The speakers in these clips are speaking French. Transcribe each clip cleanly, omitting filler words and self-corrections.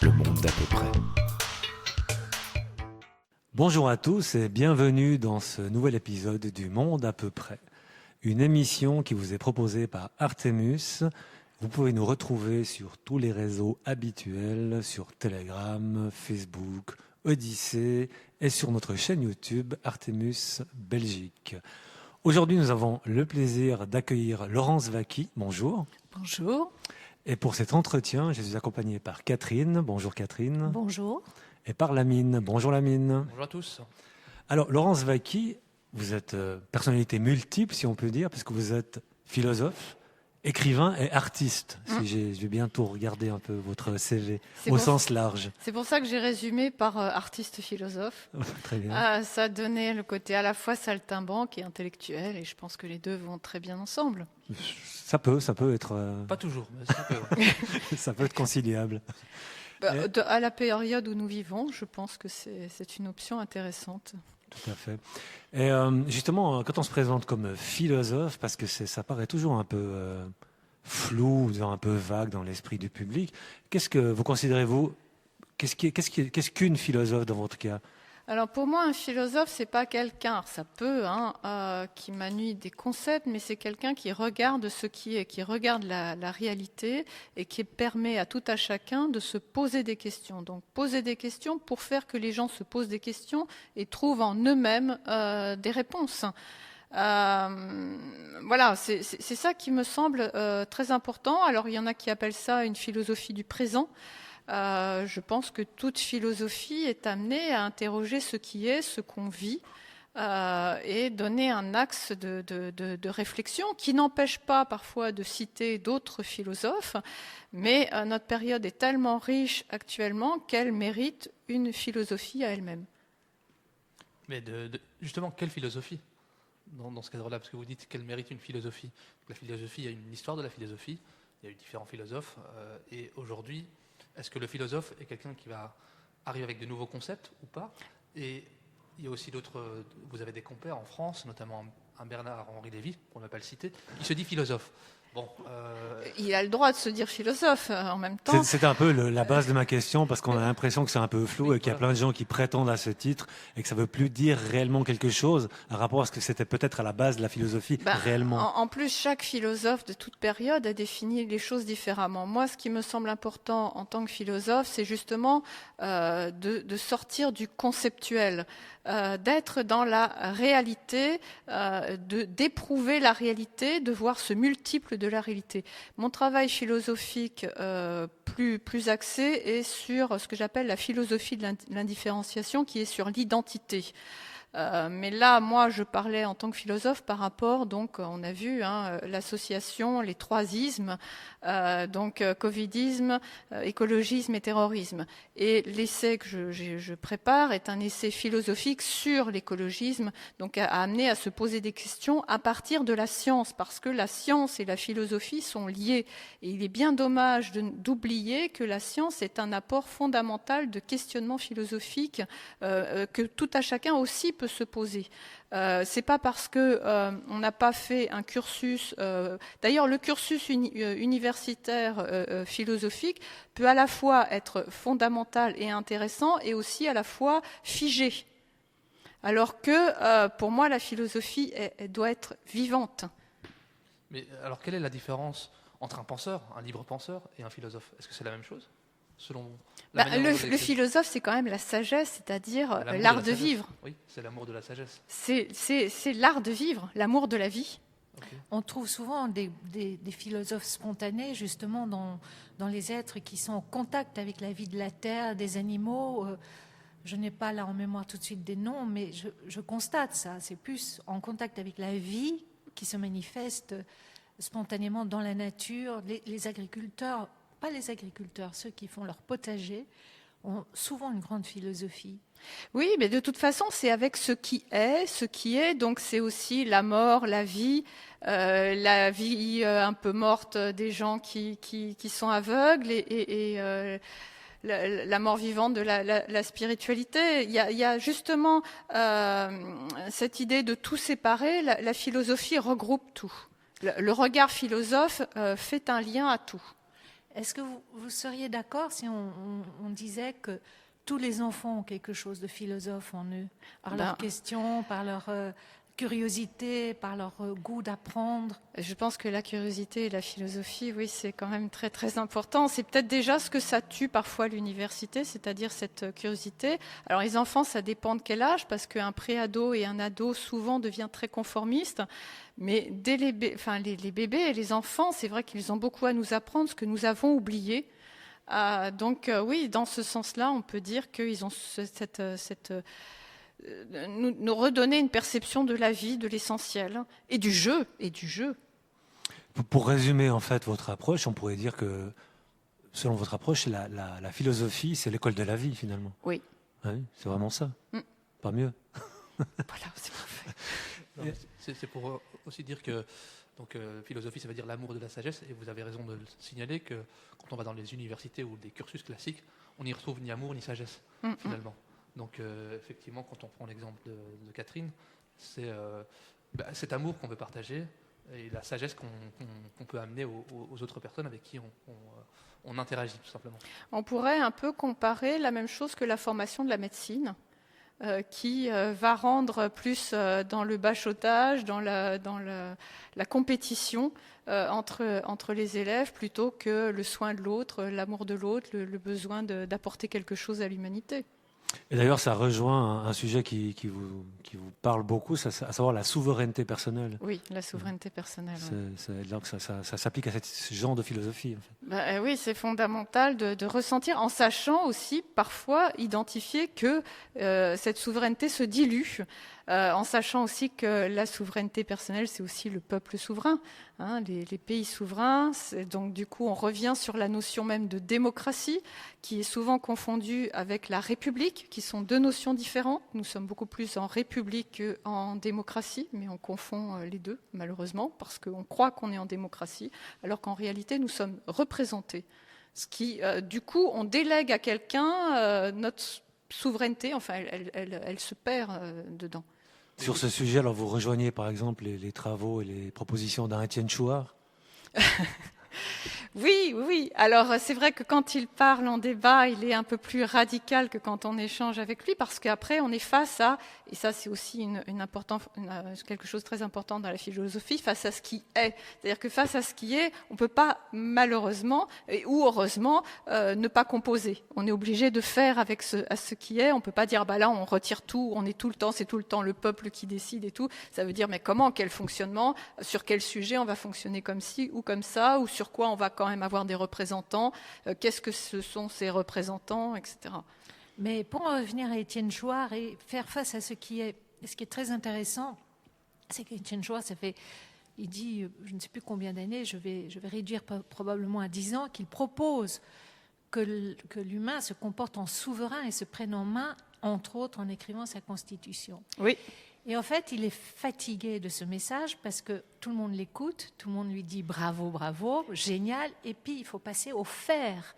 Le monde d'à peu près. Bonjour à tous et bienvenue dans ce nouvel épisode du Monde à peu près. Une émission qui vous est proposée par Artemus. Vous pouvez nous retrouver sur tous les réseaux habituels, sur Telegram, Facebook, Odyssée et sur notre chaîne YouTube Artemus Belgique. Aujourd'hui, nous avons le plaisir d'accueillir Laurence Vacky. Bonjour. Bonjour. Et pour cet entretien, je suis accompagné par Catherine. Bonjour Catherine. Bonjour. Et par Lamine. Bonjour Lamine. Bonjour à tous. Alors, Laurence Vacky, vous êtes personnalité multiple, si on peut dire, parce que vous êtes philosophe, écrivain et artiste. Si j'ai bien tout regardé un peu votre CV, au sens large. C'est pour ça que j'ai résumé par artiste philosophe. Très bien. Ça a donné le côté à la fois saltimbanque et intellectuel, et je pense que les deux vont très bien ensemble. Ça peut être... Pas toujours, mais ça peut. Ouais. Ça peut être conciliable. À la période où nous vivons, je pense que c'est une option intéressante. Tout à fait. Et justement, quand on se présente comme philosophe, parce que ça paraît toujours un peu flou, un peu vague dans l'esprit du public, qu'est-ce que vous considérez, vous, qu'est-ce qu'une philosophe dans votre cas ? Alors pour moi, un philosophe, c'est pas quelqu'un, ça peut, qui manie des concepts, mais c'est quelqu'un qui regarde ce qui est, qui regarde la réalité et qui permet à tout à chacun de se poser des questions. Donc poser des questions pour faire que les gens se posent des questions et trouvent en eux-mêmes des réponses. Voilà, c'est ça qui me semble très important. Alors il y en a qui appellent ça une philosophie du présent. Je pense que toute philosophie est amenée à interroger ce qui est, ce qu'on vit, et donner un axe de réflexion qui n'empêche pas parfois de citer d'autres philosophes, mais notre période est tellement riche actuellement qu'elle mérite une philosophie à elle-même. Mais justement, quelle philosophie dans ce cadre-là? Parce que vous dites qu'elle mérite une philosophie. La philosophie, il y a une histoire de la philosophie, il y a eu différents philosophes, et aujourd'hui, est-ce que le philosophe est quelqu'un qui va arriver avec de nouveaux concepts ou pas? Et il y a aussi d'autres... Vous avez des compères en France, notamment un Bernard-Henri Lévy, pour ne pas le citer, qui se dit philosophe. Bon, Il a le droit de se dire philosophe en même temps. C'est un peu la base de ma question, parce qu'on a l'impression que c'est un peu flou et qu'il y a plein de gens qui prétendent à ce titre et que ça ne veut plus dire réellement quelque chose, à rapport à ce que c'était peut-être à la base de la philosophie réellement. En plus, chaque philosophe de toute période a défini les choses différemment. Moi, ce qui me semble important en tant que philosophe, c'est justement de sortir du conceptuel, d'être dans la réalité, d'éprouver la réalité, de voir ce multiple de la réalité. Mon travail philosophique plus axé est sur ce que j'appelle la philosophie de l'indifférenciation, qui est sur l'identité. Mais là, moi, je parlais en tant que philosophe par rapport, donc, on a vu l'association, les trois ismes, donc covidisme, écologisme et terrorisme. Et l'essai que je prépare est un essai philosophique sur l'écologisme, donc à amener à se poser des questions à partir de la science, parce que la science et la philosophie sont liées. Et il est bien dommage d'oublier que la science est un apport fondamental de questionnement philosophique que tout à chacun aussi peut se poser. C'est pas parce que on n'a pas fait un cursus. D'ailleurs, le cursus universitaire philosophique peut à la fois être fondamental et intéressant, et aussi à la fois figé. Alors que pour moi, la philosophie elle doit être vivante. mais alors, quelle est la différence entre un penseur, un libre penseur, et un philosophe? Est-ce que c'est la même chose, selon le philosophe, c'est quand même la sagesse, c'est-à-dire l'art de vivre. Oui, c'est l'amour de la sagesse. C'est l'art de vivre, l'amour de la vie. Okay. On trouve souvent des philosophes spontanés, justement, dans les êtres qui sont en contact avec la vie de la terre, des animaux. Je n'ai pas là en mémoire tout de suite des noms, mais je constate ça. C'est plus en contact avec la vie qui se manifeste spontanément dans la nature. Les agriculteurs, pas les agriculteurs, ceux qui font leur potager, ont souvent une grande philosophie. Oui, mais de toute façon, c'est avec ce qui est, donc c'est aussi la mort, la vie un peu morte des gens qui sont aveugles et la mort vivante de la spiritualité. Il y a justement cette idée de tout séparer. La philosophie regroupe tout. Le regard philosophe fait un lien à tout. Est-ce que vous seriez d'accord si on disait que tous les enfants ont quelque chose de philosophe en eux, par leurs questions, par leur curiosité, par leur goût d'apprendre? Je pense que la curiosité et la philosophie, oui, c'est quand même très très important. C'est peut-être déjà ce que ça tue parfois à l'université, c'est-à-dire cette curiosité. Alors les enfants, ça dépend de quel âge, parce qu'un préado et un ado souvent devient très conformiste. Mais dès les bébés et les enfants, c'est vrai qu'ils ont beaucoup à nous apprendre, ce que nous avons oublié. Donc oui, dans ce sens-là, on peut dire qu'ils ont nous redonner une perception de la vie, de l'essentiel, et du jeu. Pour résumer en fait votre approche, on pourrait dire que, selon votre approche, la philosophie, c'est l'école de la vie finalement. Oui. Oui, c'est vraiment ça. Pas mieux. Voilà, c'est parfait. C'est pour aussi dire que philosophie, ça veut dire l'amour de la sagesse, et vous avez raison de le signaler que quand on va dans les universités ou des cursus classiques, on n'y retrouve ni amour ni sagesse, finalement. Donc effectivement, quand on prend l'exemple de Catherine, c'est cet amour qu'on veut partager et la sagesse qu'on peut amener aux autres personnes avec qui on interagit, tout simplement. On pourrait un peu comparer la même chose que la formation de la médecine, qui va rendre plus dans le bachotage, dans la compétition entre les élèves, plutôt que le soin de l'autre, l'amour de l'autre, le besoin d'apporter quelque chose à l'humanité. Et d'ailleurs, ça rejoint un sujet qui vous parle beaucoup, à savoir la souveraineté personnelle. Oui, la souveraineté personnelle. C'est là que ça s'applique à ce genre de philosophie. En fait. Oui, c'est fondamental de ressentir, en sachant aussi parfois identifier que cette souveraineté se dilue, en sachant aussi que la souveraineté personnelle, c'est aussi le peuple souverain, les pays souverains. Donc du coup, on revient sur la notion même de démocratie, qui est souvent confondue avec la République, qui sont deux notions différentes. Nous sommes beaucoup plus en République qu'en démocratie, mais on confond les deux, malheureusement, parce qu'on croit qu'on est en démocratie, alors qu'en réalité, nous sommes représentés. Ce qui, du coup, on délègue à quelqu'un notre souveraineté, enfin, elle se perd dedans. Sur ce sujet, alors vous rejoignez par exemple les travaux et les propositions d'un Étienne Chouard? Oui. Alors, c'est vrai que quand il parle en débat, il est un peu plus radical que quand on échange avec lui, parce qu'après, on est face à, et ça c'est aussi quelque chose de très important dans la philosophie, face à ce qui est. C'est-à-dire que face à ce qui est, on ne peut pas, malheureusement, ou heureusement, ne pas composer. On est obligé de faire avec ce qui est. On ne peut pas dire, là, on retire tout, on est tout le temps, c'est tout le temps le peuple qui décide et tout. Ça veut dire, mais comment, quel fonctionnement, sur quel sujet on va fonctionner comme ci ou comme ça, ou sur quoi on va quand même avoir des représentants, qu'est-ce que ce sont ces représentants, etc. Mais pour en revenir à Étienne Chouard et faire face à ce qui est très intéressant, c'est qu'Étienne Chouard, il dit, je ne sais plus combien d'années, je vais réduire probablement à 10 ans, qu'il propose que l'humain se comporte en souverain et se prenne en main, entre autres en écrivant sa constitution. Oui. Et en fait, il est fatigué de ce message parce que tout le monde l'écoute, tout le monde lui dit bravo, bravo, génial, et puis il faut passer au faire.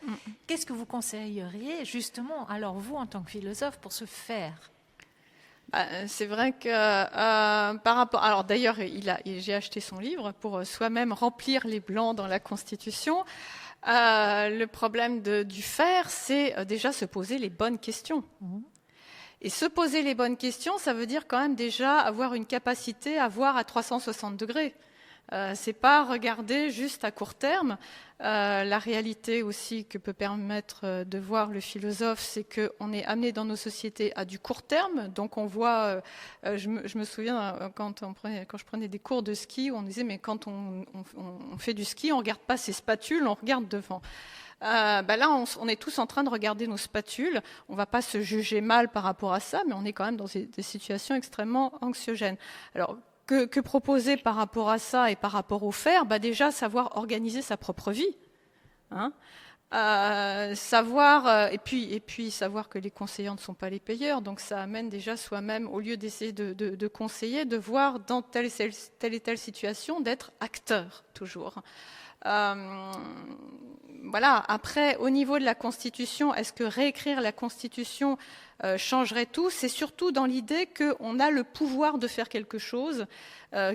Qu'est-ce que vous conseilleriez justement, alors vous en tant que philosophe, pour ce faire? C'est vrai que par rapport... Alors d'ailleurs, j'ai acheté son livre pour soi-même remplir les blancs dans la Constitution. Le problème du faire, c'est déjà se poser les bonnes questions. Et se poser les bonnes questions, ça veut dire quand même déjà avoir une capacité à voir à 360 degrés. C'est pas regarder juste à court terme. La réalité aussi que peut permettre de voir le philosophe, c'est qu'on est amené dans nos sociétés à du court terme. Donc on voit, je me souviens quand je prenais des cours de ski, où on disait mais quand on fait du ski, on regarde pas ses spatules, on regarde devant. Là, on est tous en train de regarder nos spatules. On ne va pas se juger mal par rapport à ça, mais on est quand même dans des situations extrêmement anxiogènes. Alors, que proposer par rapport à ça et par rapport au faire? Déjà, savoir organiser sa propre vie. Savoir, et puis savoir que les conseillers ne sont pas les payeurs. Donc, ça amène déjà soi-même, au lieu d'essayer de conseiller, de voir dans telle et telle situation, d'être acteur, toujours. voilà. Après, au niveau de la Constitution, est-ce que réécrire la Constitution changerait tout? C'est surtout dans l'idée qu'on a le pouvoir de faire quelque chose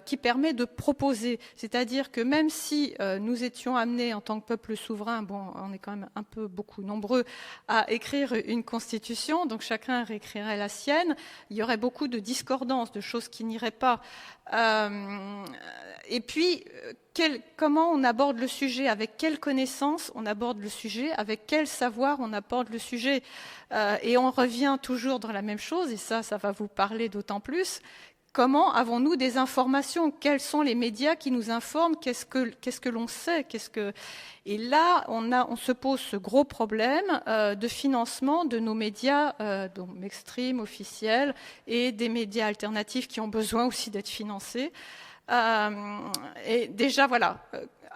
qui permet de proposer. C'est-à-dire que même si nous étions amenés en tant que peuple souverain, bon, on est quand même un peu beaucoup nombreux à écrire une constitution, donc chacun réécrirait la sienne, il y aurait beaucoup de discordances, de choses qui n'iraient pas. Et puis, comment on aborde le sujet, avec quelle connaissance on aborde le sujet, avec quel savoir on aborde le sujet. Et on revient toujours dans la même chose, et ça va vous parler d'autant plus. Comment avons-nous des informations? Quels sont les médias qui nous informent? Qu'est-ce que l'on sait? Et là, on se pose ce gros problème de financement de nos médias, donc mainstream, officiels, et des médias alternatifs qui ont besoin aussi d'être financés. Et déjà, voilà,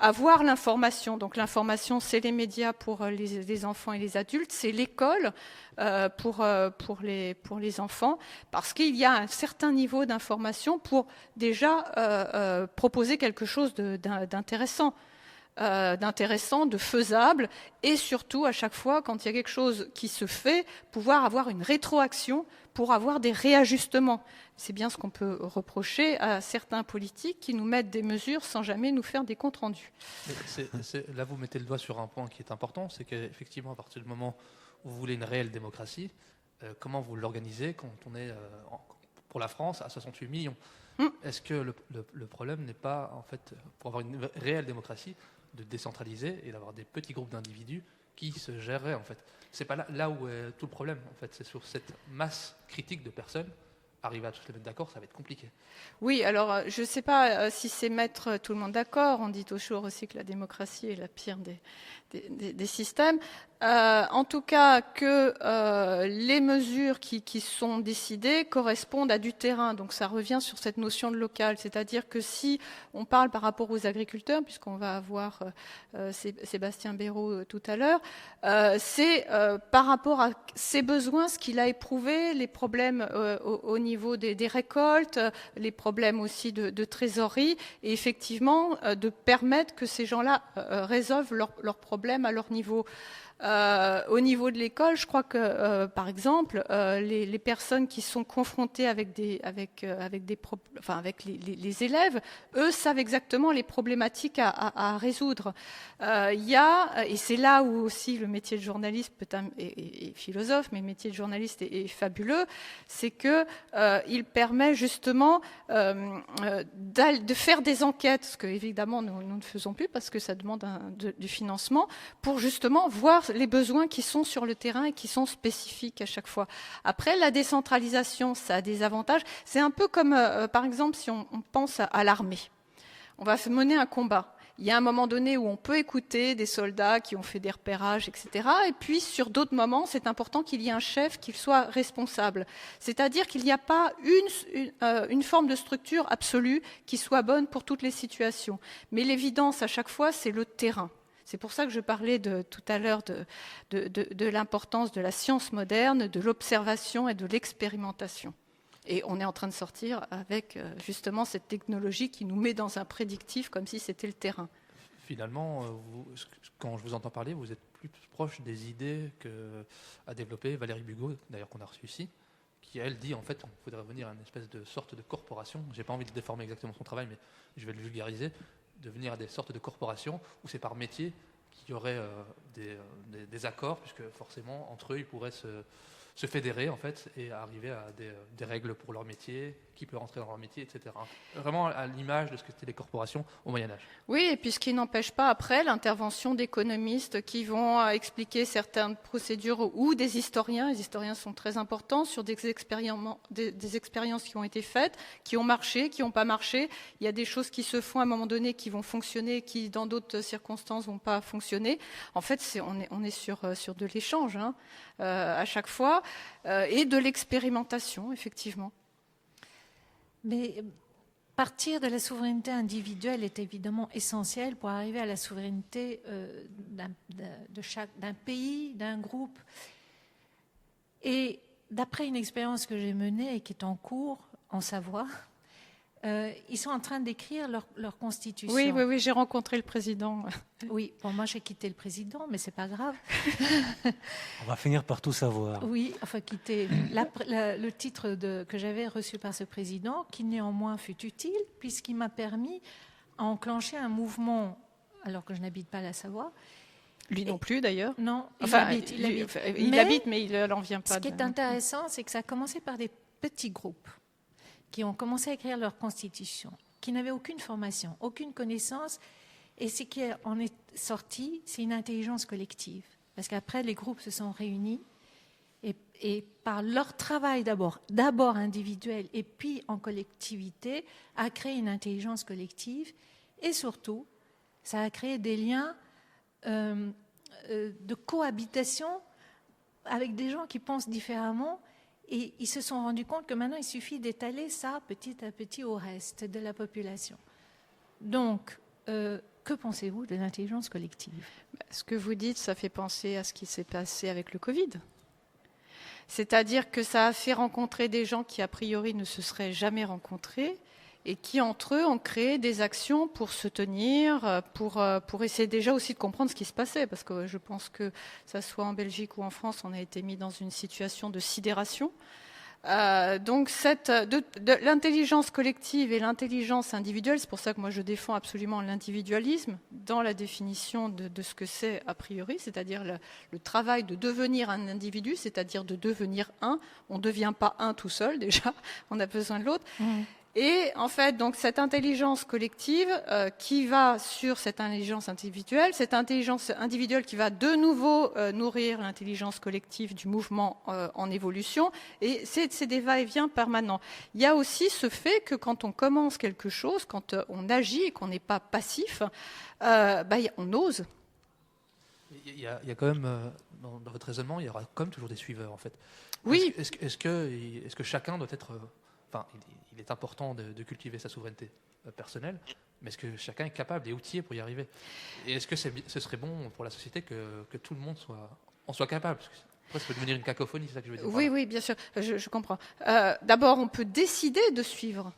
avoir l'information. Donc l'information, c'est les médias pour les enfants et les adultes, c'est l'école pour les enfants, parce qu'il y a un certain niveau d'information pour déjà proposer quelque chose d'intéressant. De faisable, et surtout à chaque fois quand il y a quelque chose qui se fait, pouvoir avoir une rétroaction pour avoir des réajustements. C'est bien ce qu'on peut reprocher à certains politiques qui nous mettent des mesures sans jamais nous faire des comptes rendus. Là, vous mettez le doigt sur un point qui est important, c'est qu'effectivement, à partir du moment où vous voulez une réelle démocratie, comment vous l'organisez quand on est, pour la France, à 68 millions? Est-ce que le problème n'est pas, en fait, pour avoir une réelle démocratie, de décentraliser et d'avoir des petits groupes d'individus qui se géreraient, en fait? C'est pas là où est tout le problème, en fait. C'est sur cette masse critique de personnes. Arriver à tous les mettre d'accord, ça va être compliqué. Oui, alors je ne sais pas si c'est mettre tout le monde d'accord. On dit toujours aussi que la démocratie est la pire des systèmes. En tout cas, que les mesures qui sont décidées correspondent à du terrain. Donc ça revient sur cette notion de local. C'est-à-dire que si on parle par rapport aux agriculteurs, puisqu'on va avoir Sébastien Béraud tout à l'heure, c'est par rapport à ses besoins, ce qu'il a éprouvé, les problèmes au niveau des récoltes, les problèmes aussi de trésorerie, et effectivement de permettre que ces gens-là résolvent leurs problèmes à leur niveau. Au niveau de l'école, je crois que, par exemple, les personnes qui sont confrontées avec les élèves, eux savent exactement les problématiques à résoudre. Et c'est là où aussi le métier de journaliste est philosophe, mais le métier de journaliste est fabuleux, c'est que il permet justement de faire des enquêtes, ce que évidemment nous ne faisons plus parce que ça demande du financement, pour justement voir les besoins qui sont sur le terrain et qui sont spécifiques à chaque fois. Après, la décentralisation, ça a des avantages. C'est un peu comme, par exemple, si on pense à l'armée. On va mener un combat. Il y a un moment donné où on peut écouter des soldats qui ont fait des repérages, etc. Et puis, sur d'autres moments, c'est important qu'il y ait un chef qui soit responsable. C'est-à-dire qu'il n'y a pas une forme de structure absolue qui soit bonne pour toutes les situations. Mais l'évidence, à chaque fois, c'est le terrain. C'est pour ça que je parlais tout à l'heure de l'importance de la science moderne, de l'observation et de l'expérimentation. Et on est en train de sortir avec justement cette technologie qui nous met dans un prédictif comme si c'était le terrain. Finalement, quand je vous entends parler, vous êtes plus proche des idées qu'a développé Valérie Bugeaud, d'ailleurs qu'on a reçue ici, qui elle dit en fait qu'on faudrait revenir à une espèce de sorte de corporation. J'ai pas envie de déformer exactement son travail, mais je vais le vulgariser. Devenir à des sortes de corporations où c'est par métier qu'il y aurait des accords, puisque forcément entre eux ils pourraient se fédérer en fait et arriver à des règles pour leur métier, qui peut rentrer dans leur métier, etc. Vraiment à l'image de ce que c'était les corporations au Moyen-Âge. Oui, et puis ce qui n'empêche pas après l'intervention d'économistes qui vont expliquer certaines procédures ou des historiens. Les historiens sont très importants sur des expériences qui ont été faites, qui ont marché, qui n'ont pas marché. Il y a des choses qui se font à un moment donné qui vont fonctionner, qui dans d'autres circonstances vont pas fonctionner. En fait, on est sur de l'échange à chaque fois et de l'expérimentation, effectivement. Mais partir de la souveraineté individuelle est évidemment essentiel pour arriver à la souveraineté d'un pays, d'un groupe. Et d'après une expérience que j'ai menée et qui est en cours en Savoie, Ils sont en train d'écrire leur constitution. Oui, j'ai rencontré le président. Oui, bon, moi j'ai quitté le président, mais c'est pas grave. On va finir par tout savoir. Oui, enfin quitter le titre que j'avais reçu par ce président, qui néanmoins fut utile, puisqu'il m'a permis d'enclencher un mouvement, alors que je n'habite pas la Savoie. Lui non plus d'ailleurs. Non, il habite, mais il n'en vient pas. Ce qui est intéressant, c'est que ça a commencé par des petits groupes qui ont commencé à écrire leur constitution, qui n'avaient aucune formation, aucune connaissance, et ce qui en est sorti, c'est une intelligence collective. Parce qu'après, les groupes se sont réunis, et par leur travail d'abord individuel, et puis en collectivité, a créé une intelligence collective, et surtout, ça a créé des liens de cohabitation avec des gens qui pensent différemment. Et ils se sont rendus compte que maintenant, il suffit d'étaler ça petit à petit au reste de la population. Donc, que pensez-vous de l'intelligence collective ? Ce que vous dites, ça fait penser à ce qui s'est passé avec le Covid. C'est-à-dire que ça a fait rencontrer des gens qui, a priori, ne se seraient jamais rencontrés et qui, entre eux, ont créé des actions pour se tenir, pour essayer déjà aussi de comprendre ce qui se passait. Parce que je pense que, ça soit en Belgique ou en France, on a été mis dans une situation de sidération. Donc l'intelligence collective et l'intelligence individuelle, c'est pour ça que moi je défends absolument l'individualisme dans la définition de ce que c'est a priori, c'est-à-dire le travail de devenir un individu, c'est-à-dire de devenir un. On ne devient pas un tout seul déjà, on a besoin de l'autre. Et en fait, donc cette intelligence collective qui va sur cette intelligence individuelle qui va de nouveau nourrir l'intelligence collective du mouvement en évolution, et c'est des va-et-vient permanents. Il y a aussi ce fait que quand on commence quelque chose, quand on agit et qu'on n'est pas passif, on ose. Il y a quand même, dans votre raisonnement, il y aura quand même toujours des suiveurs en fait. Oui. Est-ce que chacun doit être... Enfin, il est important de cultiver sa souveraineté personnelle, mais est-ce que chacun est capable et outillé pour y arriver ? Et est-ce que ce serait bon pour la société que tout le monde en soit capable ? Parce que après, ça peut devenir une cacophonie, c'est ça que je veux dire. Oui, bien sûr, je comprends. D'abord, on peut décider de suivre.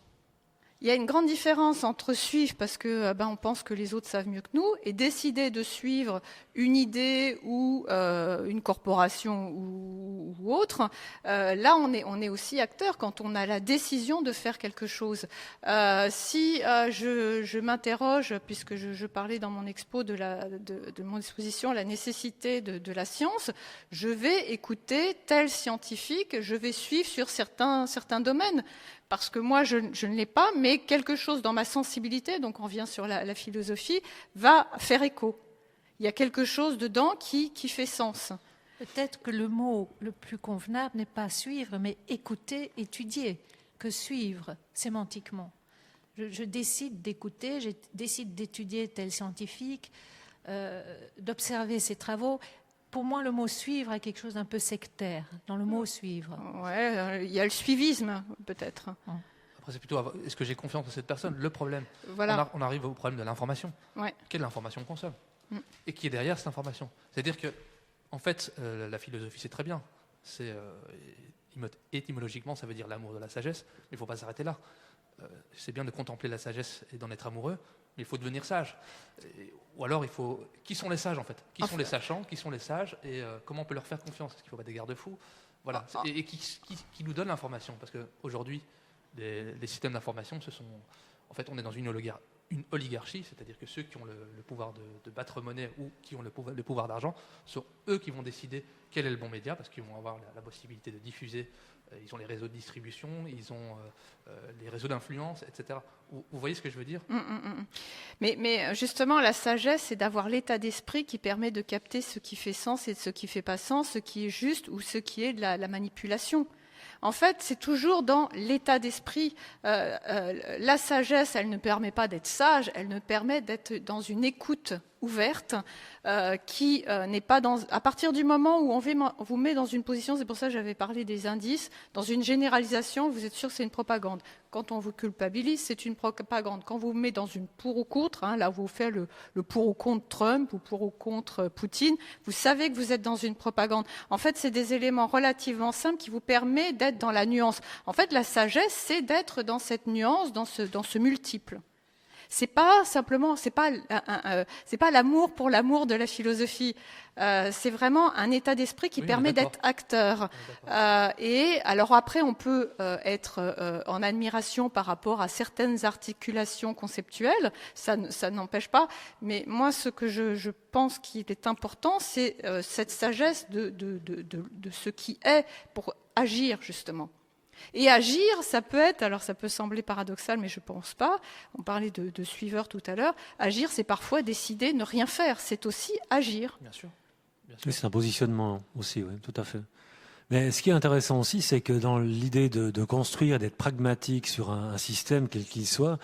Il y a une grande différence entre suivre parce que on pense que les autres savent mieux que nous et décider de suivre une idée ou une corporation ou autre. Là, on est aussi acteur quand on a la décision de faire quelque chose. Si je m'interroge, puisque je parlais dans mon expo de mon exposition, la nécessité de la science, je vais écouter tel scientifique, je vais suivre sur certains domaines. Parce que moi, je ne l'ai pas, mais quelque chose dans ma sensibilité, donc on vient sur la philosophie, va faire écho. Il y a quelque chose dedans qui fait sens. Peut-être que le mot le plus convenable n'est pas suivre, mais écouter, étudier, que suivre sémantiquement. Je décide d'écouter, je décide d'étudier tel scientifique, d'observer ses travaux. Pour moi, le mot suivre a quelque chose d'un peu sectaire dans le mot suivre. Ouais, il y a le suivisme, peut-être. Après, c'est plutôt est-ce que j'ai confiance en cette personne ? Le problème. Voilà. On arrive au problème de l'information. Ouais. Quelle information qu'on consomme ? Et qui est derrière cette information ? C'est-à-dire que, en fait, la philosophie, c'est très bien. Étymologiquement, ça veut dire l'amour de la sagesse, mais il ne faut pas s'arrêter là. C'est bien de contempler la sagesse et d'en être amoureux, mais il faut devenir sage. Ou alors, qui sont les sages, en fait ? Qui sont les sachants ? Qui sont les sages ? Et comment on peut leur faire confiance ? Est-ce qu'il faut pas des garde-fous ? Voilà. Et qui nous donne l'information ? Parce qu'aujourd'hui, les systèmes d'information, en fait, on est dans une oligarchie, c'est-à-dire que ceux qui ont le pouvoir de battre monnaie ou qui ont le pouvoir d'argent sont eux qui vont décider quel est le bon média, parce qu'ils vont avoir la possibilité de diffuser. Ils ont les réseaux de distribution, ils ont les réseaux d'influence, etc. Vous voyez ce que je veux dire ? Mais justement, la sagesse, c'est d'avoir l'état d'esprit qui permet de capter ce qui fait sens et ce qui ne fait pas sens, ce qui est juste ou ce qui est de la manipulation. En fait, c'est toujours dans l'état d'esprit. La sagesse, elle ne permet pas d'être sage, elle ne permet d'être dans une écoute ouverte, qui n'est pas dans... À partir du moment où on vous met dans une position, c'est pour ça que j'avais parlé des indices, dans une généralisation, vous êtes sûr que c'est une propagande. Quand on vous culpabilise, c'est une propagande. Quand vous vous met dans une pour ou contre, là où vous faites le pour ou contre Trump ou pour ou contre Poutine, vous savez que vous êtes dans une propagande. En fait, c'est des éléments relativement simples qui vous permettent d'être dans la nuance. En fait, la sagesse, c'est d'être dans cette nuance, dans ce multiple. C'est pas simplement, c'est pas l'amour pour l'amour de la philosophie. C'est vraiment un état d'esprit qui permet d'être acteur. Et alors après, on peut être en admiration par rapport à certaines articulations conceptuelles. Ça n'empêche pas. Mais moi, ce que je pense qu'il est important, c'est cette sagesse de ce qui est pour agir justement. Et agir, ça peut être, alors ça peut sembler paradoxal, mais je ne pense pas, on parlait de suiveur tout à l'heure, agir, c'est parfois décider, ne rien faire, c'est aussi agir. Bien sûr. Oui, c'est un positionnement aussi, oui, tout à fait. Mais ce qui est intéressant aussi, c'est que dans l'idée de construire, d'être pragmatique sur un système, quel qu'il soit,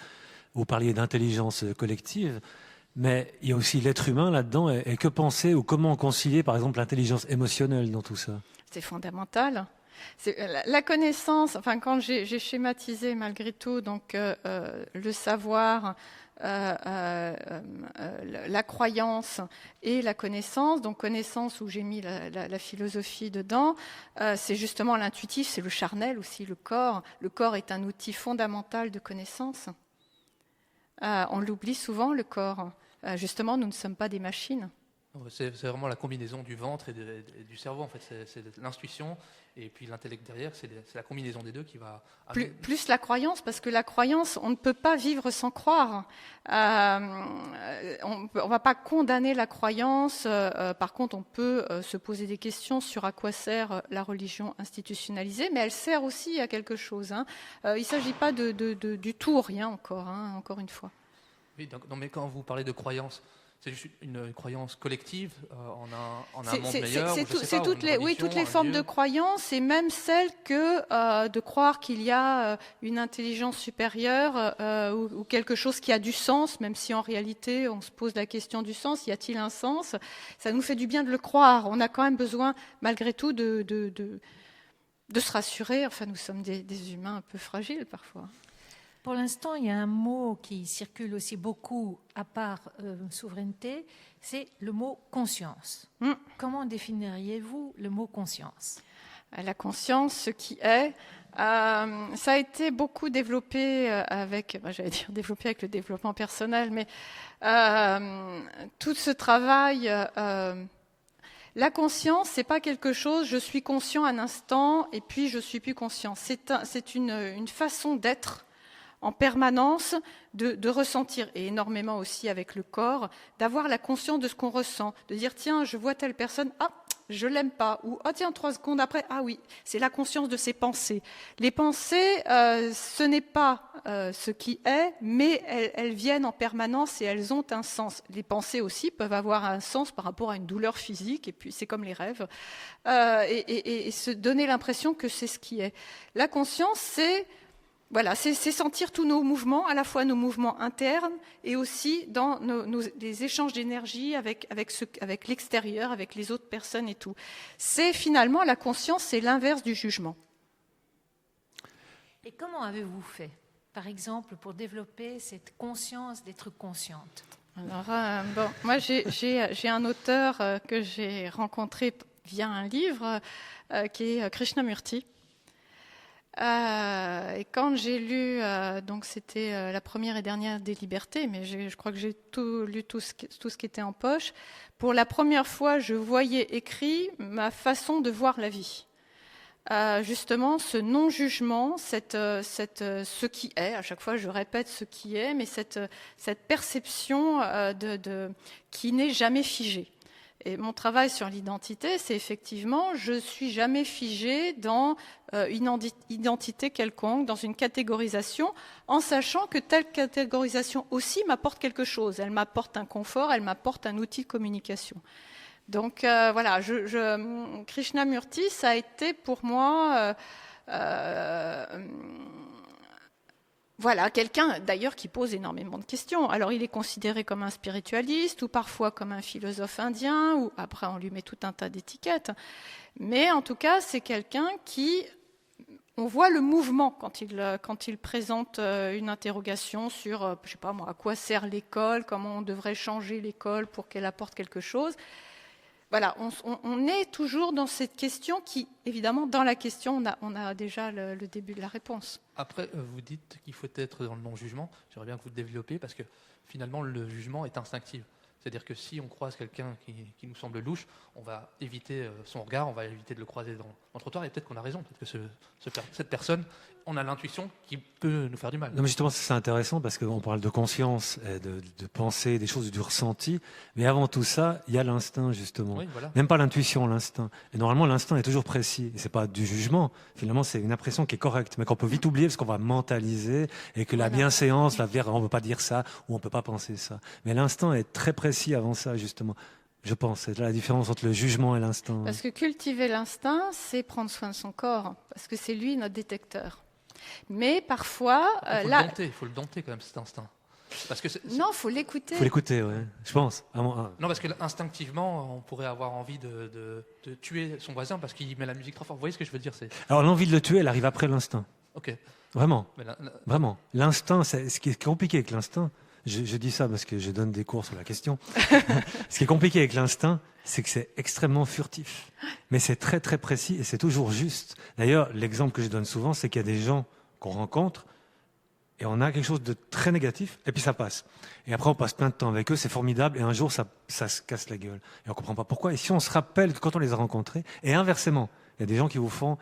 vous parliez d'intelligence collective, mais il y a aussi l'être humain là-dedans, et que penser ou comment concilier, par exemple, l'intelligence émotionnelle dans tout ça ? C'est fondamental. La connaissance, enfin quand j'ai schématisé malgré tout donc le savoir, la croyance et la connaissance, donc connaissance où j'ai mis la philosophie dedans, c'est justement l'intuitif, c'est le charnel aussi, le corps. Le corps est un outil fondamental de connaissance. On l'oublie souvent, le corps. Justement, nous ne sommes pas des machines. C'est vraiment la combinaison du ventre et du cerveau, en fait. C'est l'intuition et puis l'intellect derrière, c'est la combinaison des deux qui va... Plus la croyance, parce que la croyance, on ne peut pas vivre sans croire. On ne va pas condamner la croyance. Par contre, on peut se poser des questions sur à quoi sert la religion institutionnalisée, mais elle sert aussi à quelque chose. Il ne s'agit pas du tout rien encore une fois. Oui, donc, non, mais quand vous parlez de croyance... C'est juste une croyance collective en un monde meilleur. C'est toutes les formes de croyance, et même celles que de croire qu'il y a une intelligence supérieure ou quelque chose qui a du sens, même si en réalité on se pose la question du sens. Y a-t-il un sens ? Ça nous fait du bien de le croire. On a quand même besoin, malgré tout, de se rassurer. Enfin, nous sommes des humains un peu fragiles parfois. Pour l'instant, il y a un mot qui circule aussi beaucoup, à part souveraineté, c'est le mot conscience. Comment définiriez-vous le mot conscience ? La conscience, ce qui est, ça a été beaucoup développé avec le développement personnel, mais tout ce travail... la conscience, c'est pas quelque chose, je suis conscient un instant et puis je suis plus conscient. C'est une façon d'être en permanence, de ressentir, et énormément aussi avec le corps, d'avoir la conscience de ce qu'on ressent, de dire tiens, je vois telle personne, ah, je l'aime pas, ou ah tiens, 3 secondes après, ah oui, c'est la conscience de ses pensées. Les pensées, ce n'est pas ce qui est, mais elles viennent en permanence et elles ont un sens. Les pensées aussi peuvent avoir un sens par rapport à une douleur physique, et puis c'est comme les rêves, et se donner l'impression que c'est ce qui est. La conscience, c'est sentir tous nos mouvements, à la fois nos mouvements internes et aussi dans les échanges d'énergie avec l'extérieur, avec les autres personnes et tout. C'est finalement, la conscience, c'est l'inverse du jugement. Et comment avez-vous fait, par exemple, pour développer cette conscience d'être consciente ? Alors, moi j'ai un auteur que j'ai rencontré via un livre qui est Krishnamurti. Et quand j'ai lu, donc c'était la première et dernière des libertés, mais je crois que j'ai lu tout ce qui était en poche. Pour la première fois, je voyais écrit ma façon de voir la vie. Justement, ce non-jugement, ce qui est, à chaque fois je répète ce qui est, mais cette perception qui n'est jamais figée. Et mon travail sur l'identité, c'est effectivement, je ne suis jamais figée dans une identité quelconque, dans une catégorisation, en sachant que telle catégorisation aussi m'apporte quelque chose. Elle m'apporte un confort, elle m'apporte un outil de communication. Donc voilà, Krishnamurti, ça a été pour moi Voilà, quelqu'un d'ailleurs qui pose énormément de questions. Alors il est considéré comme un spiritualiste ou parfois comme un philosophe indien, ou après on lui met tout un tas d'étiquettes. Mais en tout cas, c'est quelqu'un qui... On voit le mouvement quand il présente une interrogation sur, je sais pas moi, à quoi sert l'école, comment on devrait changer l'école pour qu'elle apporte quelque chose. Voilà, on est toujours dans cette question qui, évidemment, dans la question, on a déjà le début de la réponse. Après, vous dites qu'il faut être dans le non-jugement. J'aimerais bien que vous développiez parce que finalement, le jugement est instinctif. C'est-à-dire que si on croise quelqu'un qui nous semble louche, on va éviter son regard, on va éviter de le croiser dans le trottoir. Et peut-être qu'on a raison, peut-être que cette personne, on a l'intuition qui peut nous faire du mal. Non, mais justement, c'est intéressant parce qu'on parle de conscience, et de pensée, des choses, du ressenti. Mais avant tout ça, il y a l'instinct, justement. Oui, voilà. Même pas l'intuition, l'instinct. Et normalement, l'instinct est toujours précis. Et c'est pas du jugement. Finalement, c'est une impression qui est correcte, mais qu'on peut vite oublier parce qu'on va mentaliser et que la bienséance va dire on ne peut pas dire ça ou on ne peut pas penser ça. Mais l'instinct est très précis avant ça, justement. Je pense, c'est là la différence entre le jugement et l'instinct. Parce que cultiver l'instinct, c'est prendre soin de son corps, parce que c'est lui notre détecteur. Mais parfois... Il faut le dompter quand même, cet instinct. Parce que non, il faut l'écouter. Il faut l'écouter, oui, je pense. Non, parce que instinctivement, on pourrait avoir envie de tuer son voisin parce qu'il met la musique trop fort. Vous voyez ce que je veux dire? Alors l'envie de le tuer, elle arrive après l'instinct. Ok. Vraiment. Mais Vraiment. L'instinct, ce qui est compliqué avec l'instinct, je dis ça parce que je donne des cours sur la question. Ce qui est compliqué avec l'instinct, c'est que c'est extrêmement furtif. Mais c'est très très précis et c'est toujours juste. D'ailleurs, l'exemple que je donne souvent, c'est qu'il y a des gens qu'on rencontre et on a quelque chose de très négatif et puis ça passe. Et après, on passe plein de temps avec eux, c'est formidable et un jour, ça se casse la gueule. Et on ne comprend pas pourquoi. Et si on se rappelle que quand on les a rencontrés, et inversement, il y a des gens qui vous font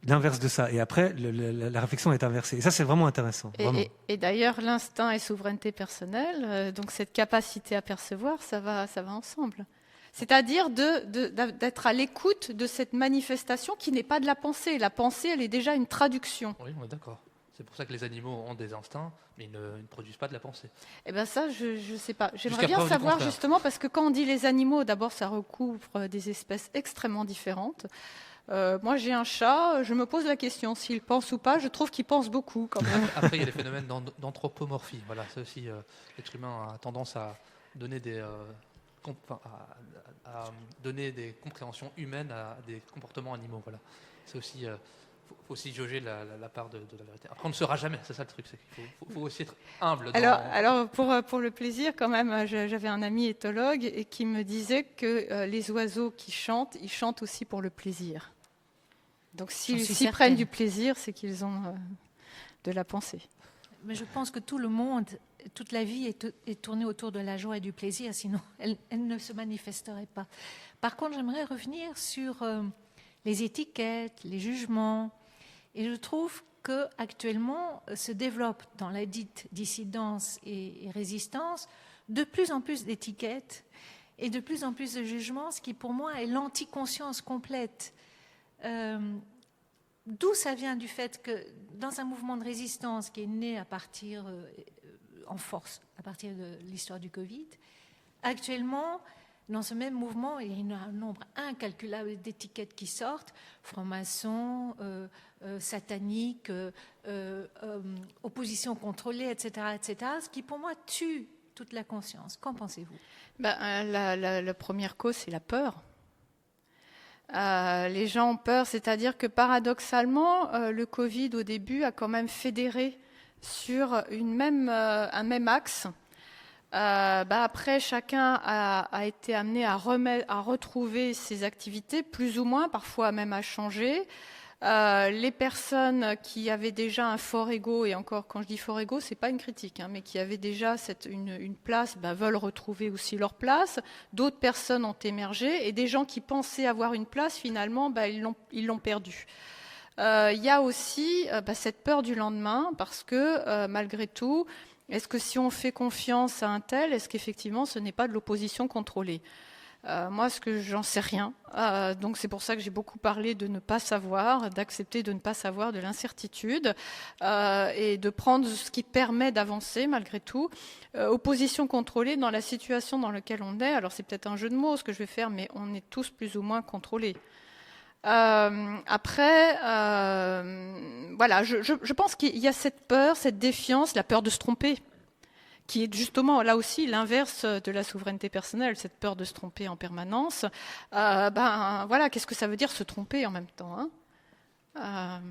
l'inverse de ça. Et après, la réflexion est inversée. Et ça, c'est vraiment intéressant. Vraiment. Et d'ailleurs, l'instinct et souveraineté personnelle, donc cette capacité à percevoir, ça va ensemble. C'est-à-dire d'être à l'écoute de cette manifestation qui n'est pas de la pensée. La pensée, elle est déjà une traduction. Oui, on est d'accord. C'est pour ça que les animaux ont des instincts, mais ils ne produisent pas de la pensée. Eh bien ça, je ne sais pas. J'aimerais bien savoir justement, parce que quand on dit les animaux, d'abord, ça recouvre des espèces extrêmement différentes. Moi, j'ai un chat, je me pose la question s'il pense ou pas. Je trouve qu'il pense beaucoup, quand même. Après, il y a les phénomènes d'anthropomorphie. Voilà, ça aussi, l'être humain a tendance à donner donner des compréhensions humaines à des comportements animaux. Voilà. C'est aussi, faut aussi jauger la part de la vérité. Après, on ne saura jamais, c'est ça le truc. Il faut aussi être humble. Alors pour le plaisir, quand même, j'avais un ami éthologue et qui me disait que les oiseaux qui chantent, ils chantent aussi pour le plaisir. Donc s'ils prennent du plaisir, c'est qu'ils ont de la pensée. Mais je pense que tout le monde, toute la vie est tournée autour de la joie et du plaisir, sinon elle ne se manifesterait pas. Par contre, j'aimerais revenir sur les étiquettes, les jugements. Et je trouve qu'actuellement se développe dans la dite dissidence et résistance de plus en plus d'étiquettes et de plus en plus de jugements, ce qui pour moi est l'anticonscience complète. D'où ça vient du fait que dans un mouvement de résistance qui est né en force à partir de l'histoire du Covid, actuellement, dans ce même mouvement, il y a un nombre incalculable d'étiquettes qui sortent, franc-maçon, satanique, opposition contrôlée, etc., etc., ce qui pour moi tue toute la conscience. Qu'en pensez-vous? La première cause, c'est la peur. Les gens ont peur, c'est-à-dire que paradoxalement, le Covid au début a quand même fédéré sur un même axe. Après, chacun a été amené à retrouver ses activités, plus ou moins, parfois même à changer. Les personnes qui avaient déjà un fort ego, et encore quand je dis fort ego, c'est pas une critique, mais qui avaient déjà une place, veulent retrouver aussi leur place. D'autres personnes ont émergé, et des gens qui pensaient avoir une place, finalement, ils l'ont perdue. Il y a aussi cette peur du lendemain, parce que malgré tout, est-ce que si on fait confiance à un tel, est-ce qu'effectivement ce n'est pas de l'opposition contrôlée? Moi, j'en sais rien. Donc c'est pour ça que j'ai beaucoup parlé de ne pas savoir, d'accepter de ne pas savoir, de l'incertitude, et de prendre ce qui permet d'avancer malgré tout. Opposition contrôlée dans la situation dans laquelle on est. Alors c'est peut-être un jeu de mots ce que je vais faire, mais on est tous plus ou moins contrôlés. Après, voilà, je pense qu'il y a cette peur, cette défiance, la peur de se tromper, qui est justement là aussi l'inverse de la souveraineté personnelle, cette peur de se tromper en permanence. Voilà, qu'est-ce que ça veut dire se tromper en même temps, hein?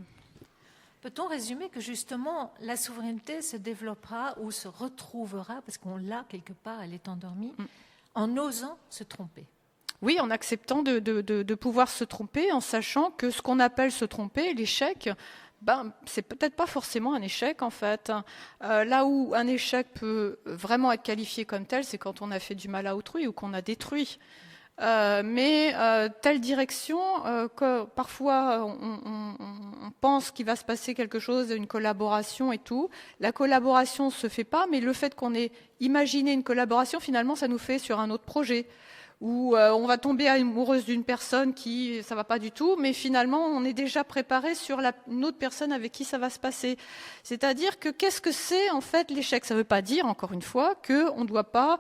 Peut-on résumer que justement la souveraineté se développera ou se retrouvera, parce qu'on l'a quelque part, elle est endormie, en osant se tromper? Oui, en acceptant de pouvoir se tromper, en sachant que ce qu'on appelle se tromper, l'échec, c'est peut-être pas forcément un échec en fait. Là où un échec peut vraiment être qualifié comme tel, c'est quand on a fait du mal à autrui ou qu'on a détruit. Mais telle direction que parfois on pense qu'il va se passer quelque chose, une collaboration et tout. La collaboration se fait pas, mais le fait qu'on ait imaginé une collaboration, finalement, ça nous fait sur un autre projet. Où on va tomber amoureuse d'une personne qui ça va pas du tout, mais finalement on est déjà préparé sur une autre personne avec qui ça va se passer. C'est-à-dire que qu'est-ce que c'est en fait l'échec? Ça veut pas dire encore une fois que on doit pas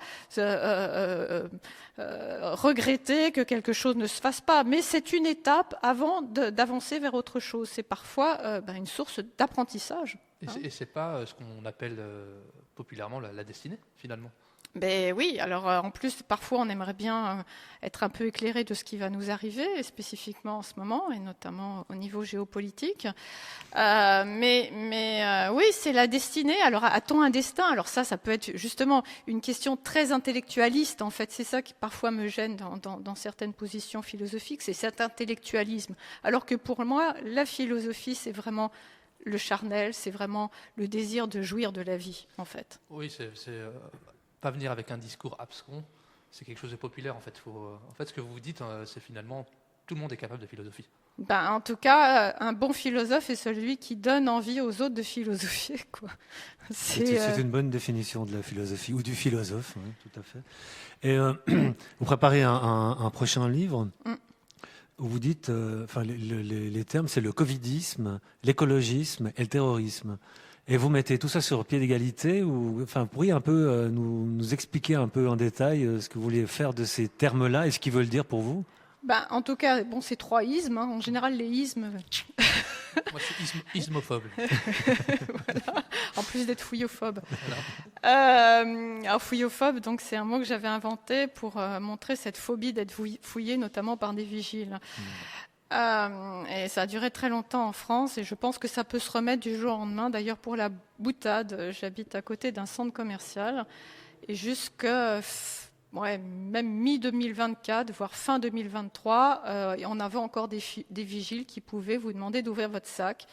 regretter que quelque chose ne se fasse pas, mais c'est une étape avant d'avancer vers autre chose. C'est parfois une source d'apprentissage. Et c'est pas ce qu'on appelle populairement la destinée finalement. Ben oui, alors en plus, parfois on aimerait bien être un peu éclairé de ce qui va nous arriver, spécifiquement en ce moment, et notamment au niveau géopolitique. Mais oui, c'est la destinée. Alors a-t-on un destin? Alors ça peut être justement une question très intellectualiste, en fait. C'est ça qui parfois me gêne dans certaines positions philosophiques, c'est cet intellectualisme. Alors que pour moi, la philosophie, c'est vraiment le charnel, c'est vraiment le désir de jouir de la vie, en fait. Oui, c'est pas venir avec un discours abscon, c'est quelque chose de populaire en fait. En fait, ce que vous dites, c'est finalement tout le monde est capable de philosophie. En tout cas, un bon philosophe est celui qui donne envie aux autres de philosopher, quoi. C'est une bonne définition de la philosophie ou du philosophe, oui, tout à fait. Et vous préparez un prochain livre où vous dites, les termes, c'est le covidisme, l'écologisme et le terrorisme. Et vous mettez tout ça sur pied d'égalité ou, vous pourriez un peu nous expliquer un peu en détail ce que vous voulez faire de ces termes-là et ce qu'ils veulent dire pour vous? En tout cas, c'est trois ismes. En général, les ismes... Moi, je suis ismophobe. Voilà. En plus d'être fouillophobe. Alors, fouillophobe, donc, c'est un mot que j'avais inventé pour montrer cette phobie d'être fouillé, notamment par des vigiles. Et ça a duré très longtemps en France et je pense que ça peut se remettre du jour au lendemain. D'ailleurs, pour la boutade, j'habite à côté d'un centre commercial et jusqu'à même mi-2024, voire fin 2023, on avait encore des vigiles qui pouvaient vous demander d'ouvrir votre sac.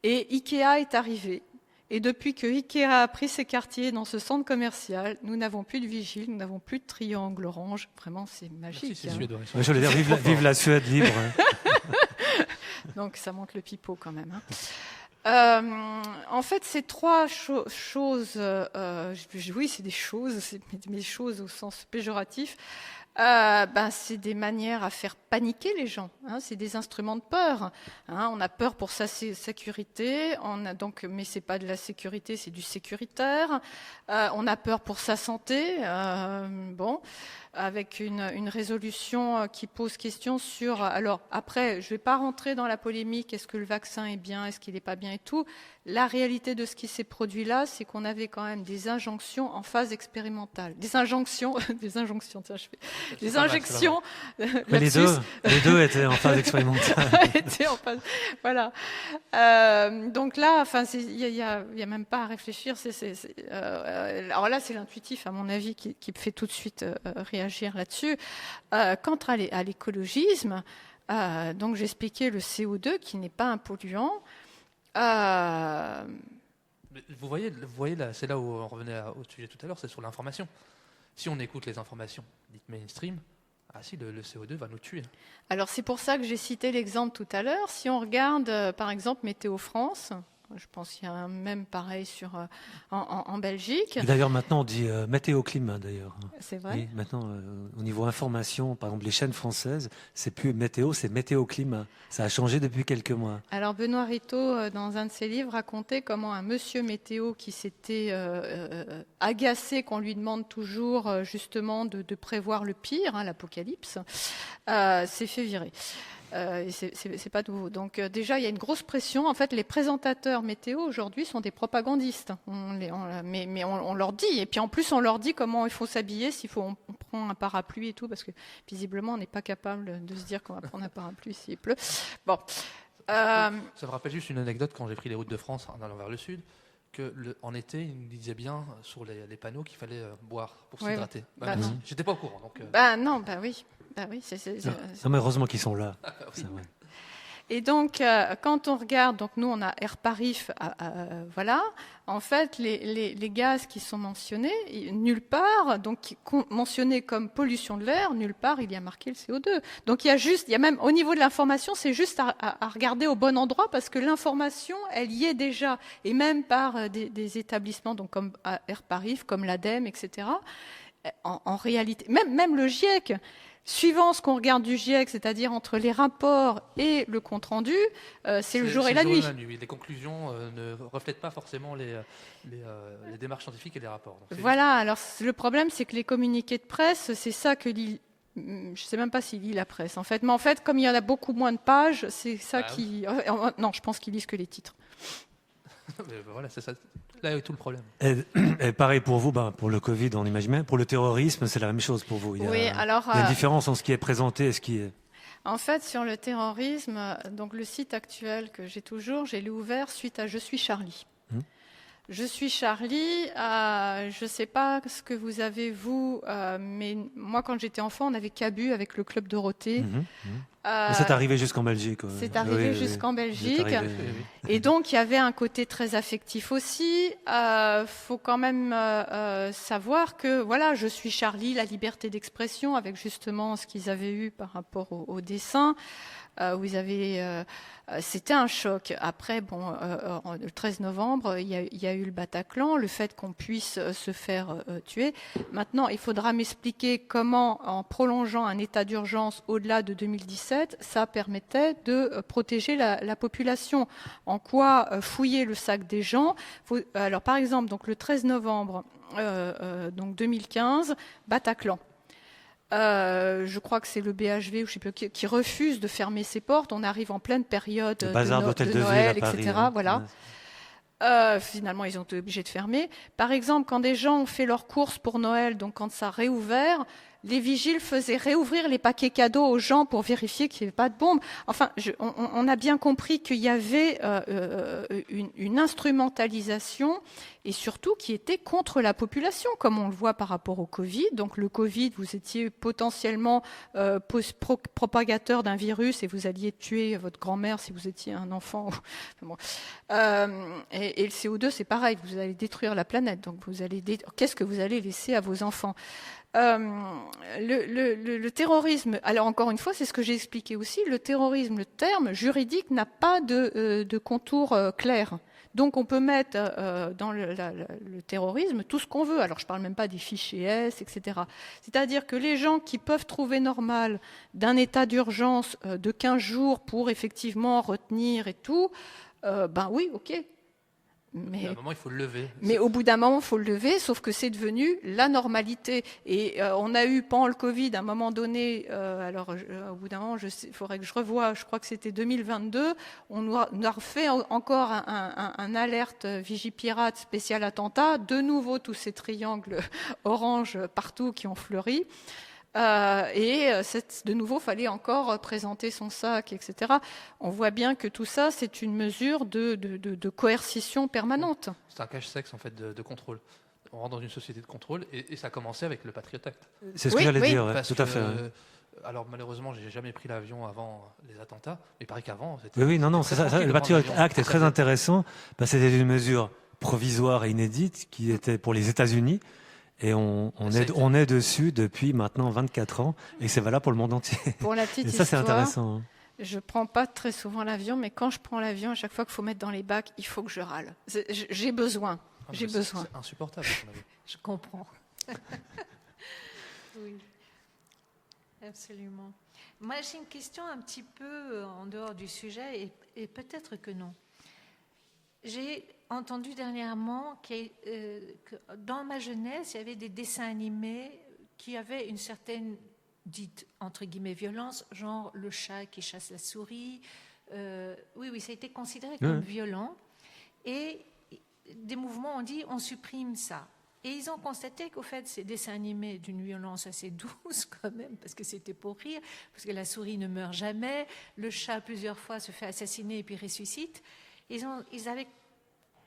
Et Ikea est arrivé. Et depuis que Ikea a pris ses quartiers dans ce centre commercial, nous n'avons plus de vigiles, nous n'avons plus de triangle orange. Vraiment, c'est magique. Merci, c'est suédois. Je voulais dire, vive la Suède libre. Donc ça monte le pipeau quand même. En fait, ces trois choses, oui, c'est des choses, mais des choses au sens péjoratif. C'est des manières à faire paniquer les gens. C'est des instruments de peur. On a peur pour sa sécurité. Mais c'est pas de la sécurité, c'est du sécuritaire. On a peur pour sa santé. Avec une résolution qui pose question sur... Alors après, je vais pas rentrer dans la polémique. Est-ce que le vaccin est bien? Est-ce qu'il n'est pas bien et tout? La réalité de ce qui s'est produit là, c'est qu'on avait quand même des injonctions en phase expérimentale. Des injonctions, tiens, je fais... Des injections... Mais les deux étaient en phase expérimentale. Voilà. Donc là, il y a même pas à réfléchir. Alors là, c'est l'intuitif, à mon avis, qui me fait tout de suite réagir là-dessus. Quant à l'écologisme, donc j'expliquais le CO2 qui n'est pas un polluant. Vous voyez là, c'est là où on revenait au sujet tout à l'heure, c'est sur l'information. Si on écoute les informations dites mainstream, le CO2 va nous tuer. Alors c'est pour ça que j'ai cité l'exemple tout à l'heure. Si on regarde par exemple Météo France, je pense qu'il y a un même pareil en Belgique. D'ailleurs maintenant on dit météo-climat d'ailleurs. C'est vrai. Oui, maintenant au niveau information, par exemple les chaînes françaises, c'est plus météo, c'est météo-climat. Ça a changé depuis quelques mois. Alors Benoît Ritaud, dans un de ses livres, racontait comment un monsieur météo qui s'était agacé qu'on lui demande toujours justement de prévoir le pire, l'apocalypse, s'est fait virer. Et c'est pas nouveau. Donc déjà, il y a une grosse pression. En fait, les présentateurs météo aujourd'hui sont des propagandistes. Mais on leur dit. Et puis en plus, on leur dit comment il faut s'habiller, on prend un parapluie et tout, parce que visiblement, on n'est pas capable de se dire qu'on va prendre un parapluie s'il pleut. Bon. Ça me rappelle juste une anecdote quand j'ai pris les routes de France en allant vers le sud. En été, il nous disait bien sur les panneaux qu'il fallait boire pour s'hydrater. J'étais pas au courant. Donc, non, oui. Non, mais heureusement qu'ils sont là. Oui. Et donc, quand on regarde, donc nous on a Air Paris, voilà. En fait, les gaz qui sont mentionnés, nulle part, donc mentionnés comme pollution de l'air, nulle part il y a marqué le CO2. Donc il y a même au niveau de l'information, c'est juste à regarder au bon endroit parce que l'information, elle y est déjà, et même par des établissements, donc comme Air Paris, comme l'ADEME, etc. En réalité, même le GIEC. Suivant ce qu'on regarde du GIEC, c'est-à-dire entre les rapports et le compte-rendu, c'est le jour et la nuit. Les conclusions ne reflètent pas forcément les démarches scientifiques et les rapports. Donc voilà, alors le problème, c'est que les communiqués de presse, c'est ça que lit. Je ne sais même pas s'il lit la presse, en fait. Mais en fait, comme il y en a beaucoup moins de pages, c'est ça qui... Non, je pense qu'ils lisent que les titres. Mais voilà, c'est ça. Là est tout le problème. Et pareil pour vous, pour le Covid, on imagine bien. Pour le terrorisme, c'est la même chose pour vous. Il y a une différence entre ce qui est présenté et ce qui est... En fait, sur le terrorisme, donc le site actuel que j'ai toujours, je l'ai ouvert suite à Je suis Charlie. Je suis Charlie, je ne sais pas ce que vous avez, vous, mais moi, quand j'étais enfant, on avait Cabu avec le Club Dorothée. C'est arrivé jusqu'en Belgique. C'est arrivé jusqu'en Belgique. Et donc, il y avait un côté très affectif aussi. Faut quand même savoir que, voilà, Je suis Charlie, la liberté d'expression, avec justement ce qu'ils avaient eu par rapport au dessin. Où ils avaient, c'était un choc. Après, le 13 novembre, il y a eu le Bataclan, le fait qu'on puisse se faire tuer. Maintenant, il faudra m'expliquer comment, en prolongeant un état d'urgence au-delà de 2017, ça permettait de protéger la population. En quoi fouiller le sac des gens. Alors, par exemple, donc le 13 novembre, donc 2015, Bataclan. Je crois que c'est le BHV ou je sais plus qui refuse de fermer ses portes. On arrive en pleine période de Noël, etc. Voilà. Finalement, ils ont été obligés de fermer. Par exemple, quand des gens ont fait leurs courses pour Noël, donc quand ça a réouvert, les vigiles faisaient réouvrir les paquets cadeaux aux gens pour vérifier qu'il n'y avait pas de bombes. Enfin, on a bien compris qu'il y avait une instrumentalisation et surtout qui était contre la population, comme on le voit par rapport au Covid. Donc le Covid, vous étiez potentiellement propagateur d'un virus et vous alliez tuer votre grand-mère si vous étiez un enfant. Et le CO2, c'est pareil, vous allez détruire la planète. Donc qu'est-ce que vous allez laisser à vos enfants ? Le terrorisme, alors encore une fois, c'est ce que j'ai expliqué aussi, le terrorisme, le terme juridique n'a pas de contour clair. Donc on peut mettre dans le terrorisme tout ce qu'on veut. Alors je ne parle même pas des fichiers S, etc. C'est-à-dire que les gens qui peuvent trouver normal d'un état d'urgence de 15 jours pour effectivement retenir et tout, oui, ok. Mais à un moment, il faut le lever. Mais au bout d'un moment, il faut le lever, sauf que c'est devenu la normalité. Et on a eu, pendant le Covid, à un moment donné, au bout d'un moment, il faudrait que je revoie, je crois que c'était 2022, on a refait encore un alerte Vigipirate spécial attentat, de nouveau tous ces triangles orange partout qui ont fleuri. De nouveau, fallait encore présenter son sac, etc. On voit bien que tout ça, c'est une mesure de coercition permanente. C'est un cache-sexe en fait de contrôle. On rentre dans une société de contrôle et ça a commencé avec le Patriot Act. C'est ce que j'allais dire, tout à fait. Alors malheureusement, j'ai jamais pris l'avion avant les attentats, mais il paraît qu'avant, c'était. Oui, non, c'est ça. Le Patriot Act est très intéressant. C'était une mesure provisoire et inédite qui était pour les États-Unis. Et on est dessus depuis maintenant 24 ans et c'est valable pour le monde entier. Pour la petite histoire, c'est intéressant. Je prends pas très souvent l'avion, mais quand je prends l'avion, à chaque fois qu'il faut mettre dans les bacs, il faut que je râle. J'ai besoin. J'ai besoin. C'est insupportable. Je comprends. Oui, absolument. Moi, j'ai une question un petit peu en dehors du sujet et peut-être que non. J'ai entendu dernièrement que dans ma jeunesse, il y avait des dessins animés qui avaient une certaine dites entre guillemets violences, genre le chat qui chasse la souris. Oui, ça a été considéré comme violent. Et des mouvements ont dit on supprime ça. Et ils ont constaté qu'au fait, ces dessins animés d'une violence assez douce quand même, parce que c'était pour rire, parce que la souris ne meurt jamais, le chat plusieurs fois se fait assassiner et puis ressuscite. Ils avaient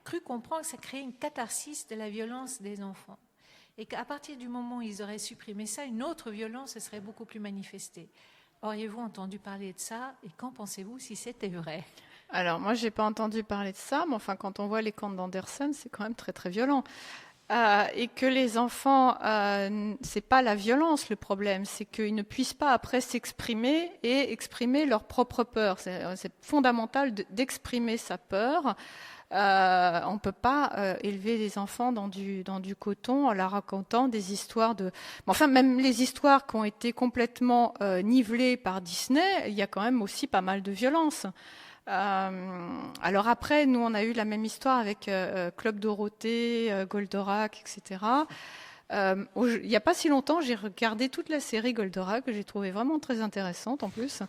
cru comprendre que ça créait une catharsis de la violence des enfants. Et qu'à partir du moment où ils auraient supprimé ça, une autre violence se serait beaucoup plus manifestée. Auriez-vous entendu parler de ça? Et qu'en pensez-vous si c'était vrai? Alors, moi, je n'ai pas entendu parler de ça, mais enfin, quand on voit les contes d'Andersen, c'est quand même très, très violent. Et que les enfants, c'est pas la violence le problème, c'est qu'ils ne puissent pas après s'exprimer et exprimer leur propre peur. C'est fondamental d'exprimer sa peur. On ne peut pas élever des enfants dans du coton en leur racontant des histoires de... Enfin, même les histoires qui ont été complètement nivelées par Disney, il y a quand même aussi pas mal de violence. Alors après, nous, on a eu la même histoire avec Club Dorothée, Goldorak, etc. Il n'y a pas si longtemps, j'ai regardé toute la série Goldorak, que j'ai trouvée vraiment très intéressante en plus.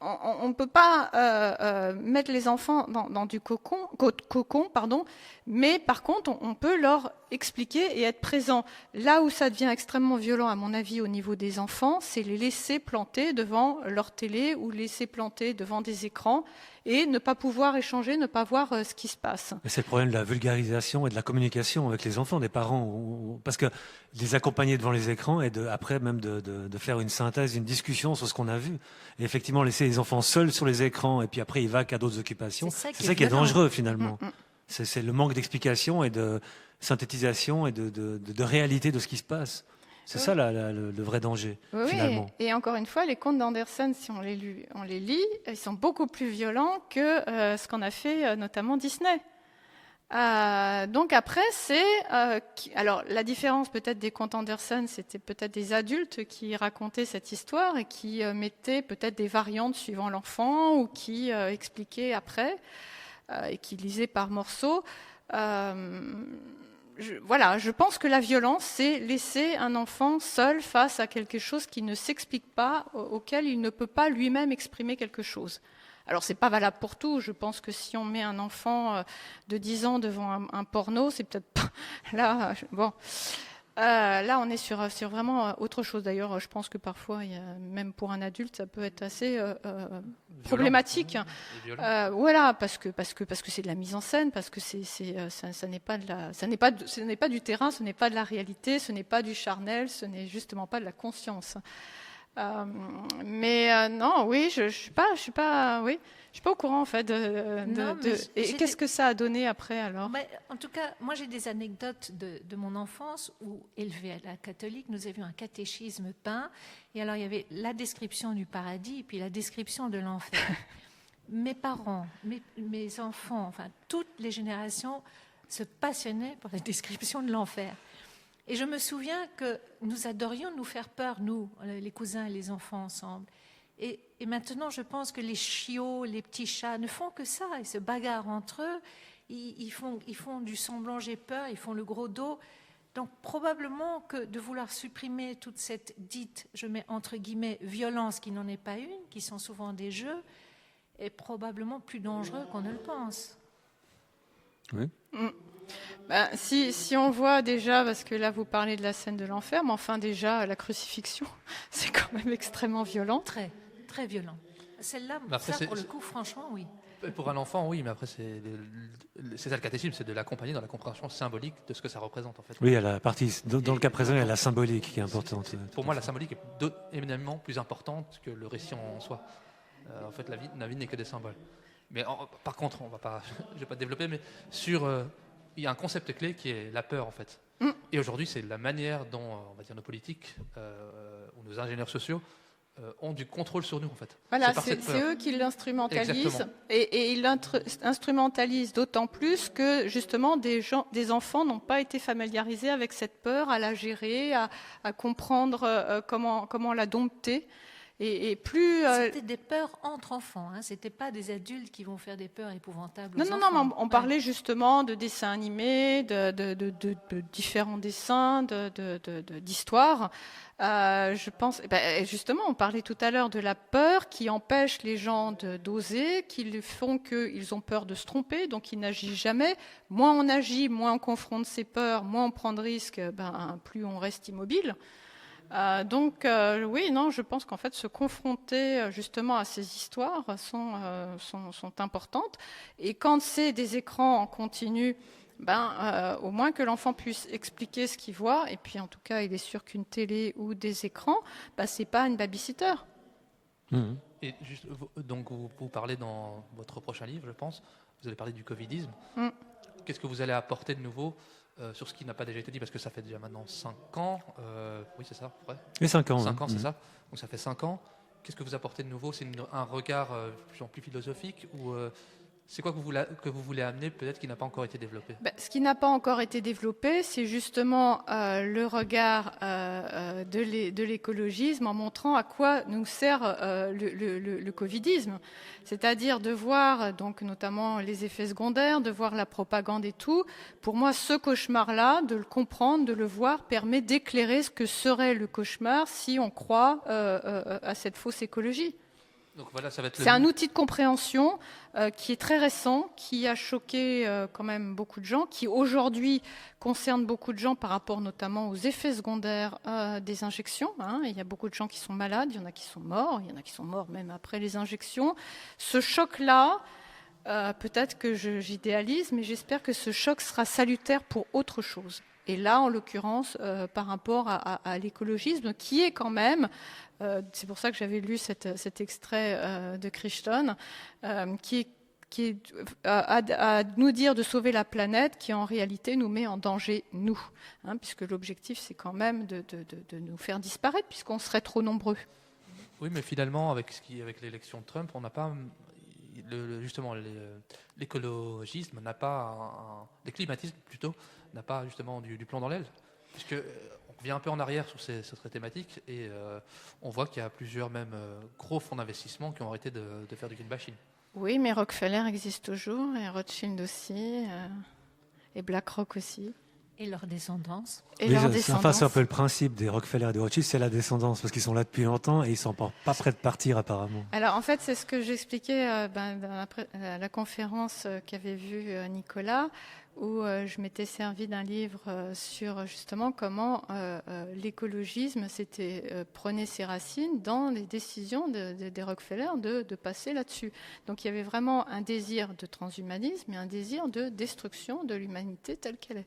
On ne peut pas mettre les enfants dans du cocon, mais par contre, on peut leur expliquer et être présent. Là où ça devient extrêmement violent, à mon avis, au niveau des enfants, c'est les laisser planter devant leur télé ou laisser planter devant des écrans et ne pas pouvoir échanger, ne pas voir ce qui se passe. Mais c'est le problème de la vulgarisation et de la communication avec les enfants, des parents, parce que les accompagner devant les écrans et après même de faire une synthèse, une discussion sur ce qu'on a vu. Et effectivement, laisser les enfants seuls sur les écrans et puis après ils vaquent à d'autres occupations, c'est ça qui est dangereux finalement. C'est le manque d'explication et de synthétisation et de réalité de ce qui se passe. C'est ça le vrai danger, finalement. Et encore une fois, les contes d'Andersen, si on les lit, ils sont beaucoup plus violents que ce qu'on a fait notamment Disney. Donc après, alors la différence peut-être des contes Andersen, c'était peut-être des adultes qui racontaient cette histoire et qui mettaient peut-être des variantes suivant l'enfant ou qui expliquaient après et qui lisaient par morceaux. Je pense que la violence, c'est laisser un enfant seul face à quelque chose qui ne s'explique pas, auquel il ne peut pas lui-même exprimer quelque chose. Alors, c'est pas valable pour tout. Je pense que si on met un enfant de 10 ans devant un porno, c'est peut-être pas... Là, bon... là, on est sur vraiment autre chose. D'ailleurs, je pense que parfois, même pour un adulte, ça peut être assez problématique. Voilà, parce que c'est de la mise en scène, parce que ça n'est pas ce n'est pas du terrain, ce n'est pas de la réalité, ce n'est pas du charnel, ce n'est justement pas de la conscience. Non, oui, je suis pas au courant en fait et qu'est-ce que ça a donné après alors? En tout cas, moi j'ai des anecdotes de mon enfance où, élevée à la catholique, nous avions un catéchisme peint et alors il y avait la description du paradis et puis la description de l'enfer. Mes parents, mes enfants, enfin toutes les générations se passionnaient pour la description de l'enfer. Et je me souviens que nous adorions nous faire peur, nous, les cousins et les enfants ensemble. Et maintenant, je pense que les chiots, les petits chats ne font que ça. Ils se bagarrent entre eux, ils font du semblant j'ai peur, ils font le gros dos. Donc probablement que de vouloir supprimer toute cette dite, je mets entre guillemets, violence qui n'en est pas une, qui sont souvent des jeux, est probablement plus dangereux qu'on ne le pense. Oui. Si on voit déjà, parce que là vous parlez de la scène de l'enfer, mais enfin déjà la crucifixion, c'est quand même extrêmement violent. Très, très violent. Celle-là, pour le coup, franchement, oui. Pour un enfant, oui, mais après c'est ça le catéchisme, c'est de l'accompagner dans la compréhension symbolique de ce que ça représente en fait. Oui, il y a la partie, dans le cas présent, il y a la symbolique qui est importante. Pour moi, la symbolique est éminemment plus importante que le récit en soi. En fait, la vie n'est que des symboles. Mais par contre, je ne vais pas développer, mais il y a un concept clé qui est la peur en fait. Et aujourd'hui, c'est la manière dont, on va dire, nos politiques ou nos ingénieurs sociaux ont du contrôle sur nous en fait. Voilà, c'est eux qui l'instrumentalisent. Exactement. Et ils l'instrumentalisent d'autant plus que justement des enfants n'ont pas été familiarisés avec cette peur, à la gérer, à comprendre comment la dompter. Et plus... C'était des peurs entre enfants, hein. C'était pas des adultes qui vont faire des peurs épouvantables aux Non, enfants. mais on parlait justement de dessins animés, de différents dessins, d'histoires. Je pense, justement, on parlait tout à l'heure de la peur qui empêche les gens d'oser, qui font qu'ils ont peur de se tromper, donc ils n'agissent jamais. Moins on agit, moins on confronte ses peurs, moins on prend de risques, plus on reste immobile. Oui, non, je pense qu'en fait, se confronter justement à ces histoires sont importantes. Et quand c'est des écrans en continu, au moins que l'enfant puisse expliquer ce qu'il voit. Et puis, en tout cas, il est sûr qu'une télé ou des écrans, c'est pas une babysitter. Mmh. Et donc, vous parlez dans votre prochain livre, je pense, vous allez parler du covidisme. Qu'est-ce que vous allez apporter de nouveau sur ce qui n'a pas déjà été dit, parce que ça fait déjà maintenant 5 ans. Oui, c'est ça, à peu près. Et 5 ans. 5 ans, c'est ça. Donc ça fait 5 ans. Qu'est-ce que vous apportez de nouveau? C'est un regard plus philosophique, ou c'est quoi que vous voulez amener, peut-être, qui n'a pas encore été développé? Ce qui n'a pas encore été développé, c'est justement le regard de l'écologisme, en montrant à quoi nous sert le covidisme. C'est-à-dire de voir, donc, notamment les effets secondaires, de voir la propagande et tout. Pour moi, ce cauchemar-là, de le comprendre, de le voir, permet d'éclairer ce que serait le cauchemar si on croit à cette fausse écologie. Donc voilà, ça va être c'est un outil de compréhension qui est très récent, qui a choqué quand même beaucoup de gens, qui aujourd'hui concerne beaucoup de gens par rapport notamment aux effets secondaires des injections. Il y a beaucoup de gens qui sont malades, il y en a qui sont morts, il y en a qui sont morts même après les injections. Ce choc-là, peut-être que j'idéalise, mais j'espère que ce choc sera salutaire pour autre chose. Et là, en l'occurrence, par rapport à l'écologisme, qui est quand même, c'est pour ça que j'avais lu cet extrait de Crichton, qui est à nous dire de sauver la planète, qui en réalité nous met en danger, nous. Puisque l'objectif, c'est quand même de nous faire disparaître, puisqu'on serait trop nombreux. Oui, mais finalement, avec l'élection de Trump, on n'a pas... justement, l'écologisme n'a pas... l'éclimatisme, plutôt, n'a pas justement du plomb dans l'aile, puisque on revient un peu en arrière sur cette thématique, et on voit qu'il y a plusieurs même gros fonds d'investissement qui ont arrêté de faire du greenbashing. Oui, mais Rockefeller existe toujours, et Rothschild aussi, et BlackRock aussi. Et leur descendance. Enfin, c'est un peu le principe des Rockefeller et des Rothschild, c'est la descendance, parce qu'ils sont là depuis longtemps et ils ne sont pas prêts de partir apparemment. Alors en fait, c'est ce que j'expliquais dans la conférence qu'avait vue Nicolas, où je m'étais servi d'un livre sur justement comment l'écologisme prenait ses racines dans les décisions des Rockefeller de passer là-dessus. Donc il y avait vraiment un désir de transhumanisme et un désir de destruction de l'humanité telle qu'elle est.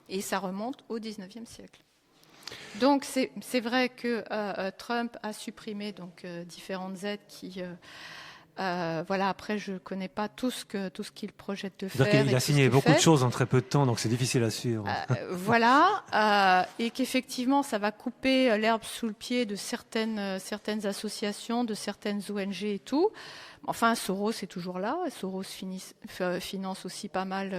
Et ça remonte au XIXe siècle. Donc c'est vrai que Trump a supprimé donc différentes aides qui... après, je ne connais pas tout ce qu'il projette de faire. Il a signé beaucoup de choses en très peu de temps, donc c'est difficile à suivre. Et qu'effectivement, ça va couper l'herbe sous le pied de certaines associations, de certaines ONG et tout. Enfin, Soros est toujours là. Soros finance aussi pas mal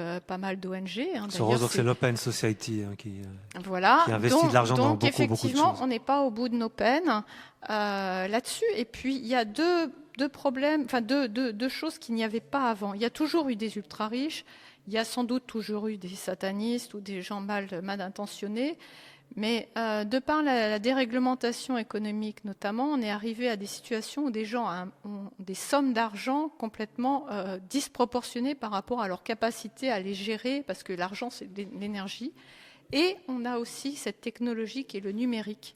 d'ONG. Soros, donc c'est l'Open Society qui investit de l'argent dans beaucoup de choses. Donc effectivement, on n'est pas au bout de nos peines là-dessus. Et puis, il y a deux choses qu'il n'y avait pas avant. Il y a toujours eu des ultra-riches. Il y a sans doute toujours eu des satanistes ou des gens mal intentionnés. Mais de par la déréglementation économique notamment, on est arrivé à des situations où des gens ont des sommes d'argent complètement disproportionnées par rapport à leur capacité à les gérer, parce que l'argent, c'est de l'énergie. Et on a aussi cette technologie qui est le numérique,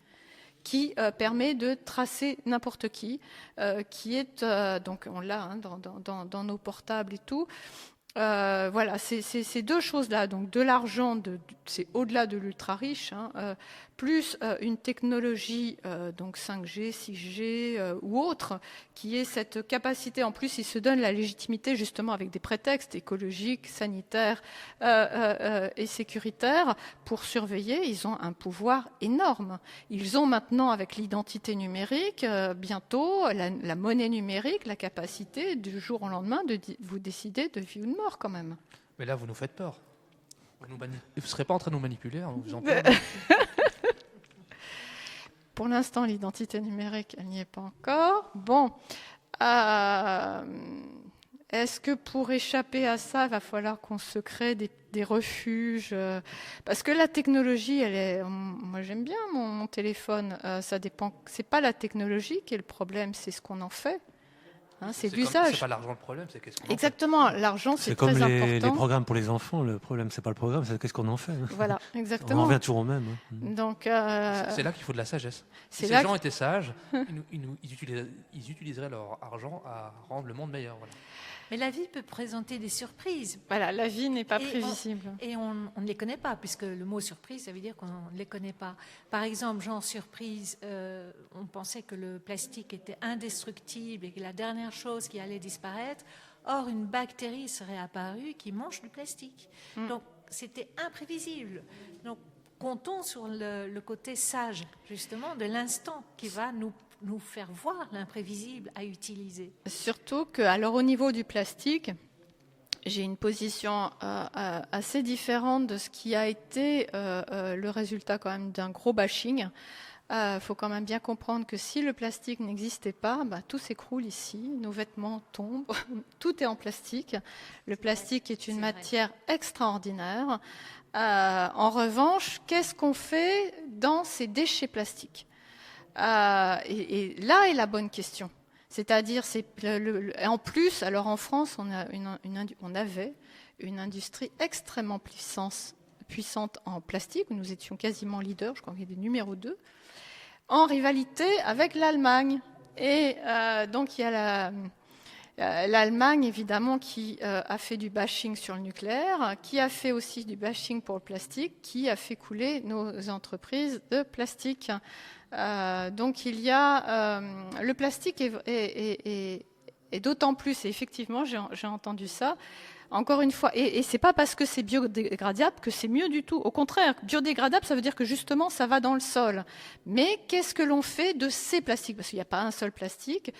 qui permet de tracer n'importe qui est... donc on l'a dans nos portables et tout. Ces deux choses-là, donc de l'argent, c'est au-delà de l'ultra-riche, plus une technologie, donc 5G, 6G ou autre, qui est cette capacité, en plus ils se donnent la légitimité justement avec des prétextes écologiques, sanitaires et sécuritaires pour surveiller. Ils ont un pouvoir énorme. Ils ont maintenant, avec l'identité numérique, bientôt la monnaie numérique, la capacité du jour au lendemain de vous décider de vie ou de mort quand même. Mais là, vous nous faites peur. Vous ne serez pas en train de nous manipuler en vous faisant peur. pour l'instant, l'identité numérique, elle n'y est pas encore. Bon, est-ce que pour échapper à ça, il va falloir qu'on se crée des refuges parce que la technologie, moi j'aime bien mon téléphone, ça dépend. C'est pas la technologie qui est le problème, c'est ce qu'on en fait. C'est l'usage. C'est pas l'argent le problème, c'est qu'est-ce qu'on en fait. Exactement, l'argent c'est très comme important. les programmes pour les enfants, le problème c'est pas le programme, c'est qu'est-ce qu'on en fait. Voilà, exactement. On en revient toujours au même. Donc, c'est là qu'il faut de la sagesse. Si ces gens étaient sages, ils utiliseraient leur argent à rendre le monde meilleur. Voilà. Mais la vie peut présenter des surprises. Voilà, la vie n'est pas prévisible. Et on ne les connaît pas, puisque le mot surprise, ça veut dire qu'on ne les connaît pas. Par exemple, genre surprise, on pensait que le plastique était indestructible et que la dernière chose qui allait disparaître. Or, une bactérie serait apparue qui mange du plastique. Donc, c'était imprévisible. Donc, comptons sur le côté sage, justement, de l'instant qui va nous faire voir l'imprévisible à utiliser. Surtout que, alors au niveau du plastique, j'ai une position assez différente de ce qui a été le résultat quand même d'un gros bashing. Faut quand même bien comprendre que si le plastique n'existait pas, tout s'écroule ici, nos vêtements tombent, tout est en plastique. Le plastique est une matière extraordinaire. En revanche, qu'est-ce qu'on fait dans ces déchets plastiques ? Et là est la bonne question. C'est-à-dire, en plus, alors en France, on avait une industrie extrêmement puissante en plastique, où nous étions quasiment leaders, je crois qu'il y a des numéros 2, en rivalité avec l'Allemagne. Et donc, il y a l'Allemagne, évidemment, qui a fait du bashing sur le nucléaire, qui a fait aussi du bashing pour le plastique, qui a fait couler nos entreprises de plastique. Donc il y a le plastique est d'autant plus, et effectivement j'ai entendu ça, encore une fois, et c'est pas parce que c'est biodégradable que c'est mieux du tout. Au contraire, biodégradable, ça veut dire que justement ça va dans le sol. Mais qu'est-ce que l'on fait de ces plastiques ? Parce qu'il n'y a pas un seul plastique.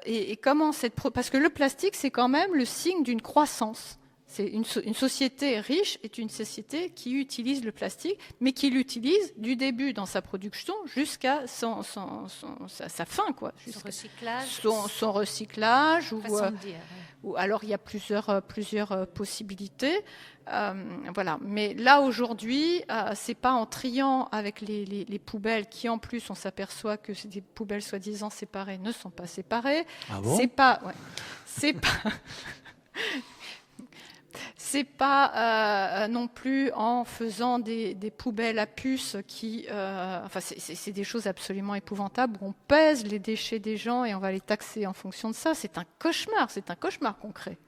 Et comment parce que le plastique, c'est quand même le signe d'une croissance. C'est une société riche est une société qui utilise le plastique, mais qui l'utilise du début dans sa production jusqu'à sa fin, quoi. Son recyclage. Son recyclage. Façon de dire, ou alors il y a plusieurs possibilités. Voilà. Mais là aujourd'hui, c'est pas en triant avec les poubelles qui en plus on s'aperçoit que des poubelles soi-disant séparées ne sont pas séparées. Ah bon ? C'est pas. C'est pas non plus en faisant des poubelles à puces qui... c'est des choses absolument épouvantables où on pèse les déchets des gens et on va les taxer en fonction de ça. C'est un cauchemar qu'on crée.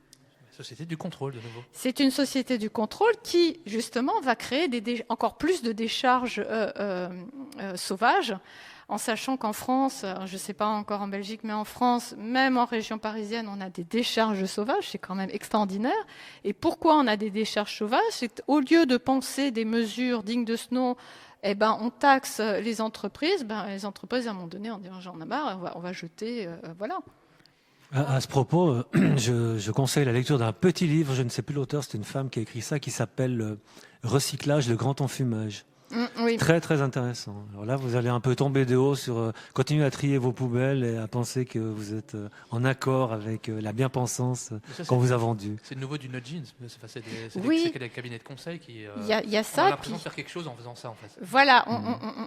La société du contrôle, de nouveau. C'est une société du contrôle qui, justement, va créer encore plus de décharges sauvages, en sachant qu'en France, je ne sais pas encore en Belgique, mais en France, même en région parisienne, on a des décharges sauvages, c'est quand même extraordinaire. Et pourquoi on a des décharges sauvages ? C'est au lieu de penser des mesures dignes de ce nom, on taxe les entreprises. Les entreprises, à un moment donné, on dit j'en ai marre, on va jeter, voilà. À ce propos, je conseille la lecture d'un petit livre, je ne sais plus l'auteur, c'est une femme qui a écrit ça, qui s'appelle « Recyclage, le grand enfumage ». Oui. Très très intéressant. Alors là, vous allez un peu tomber de haut sur continuer à trier vos poubelles et à penser que vous êtes en accord avec la bien-pensance qu'on vous a vendue. C'est le nouveau du nudging. C'est des cabinets de conseil qui. Il y a ça. On a l'impression de faire quelque chose en faisant ça, en fait. Voilà,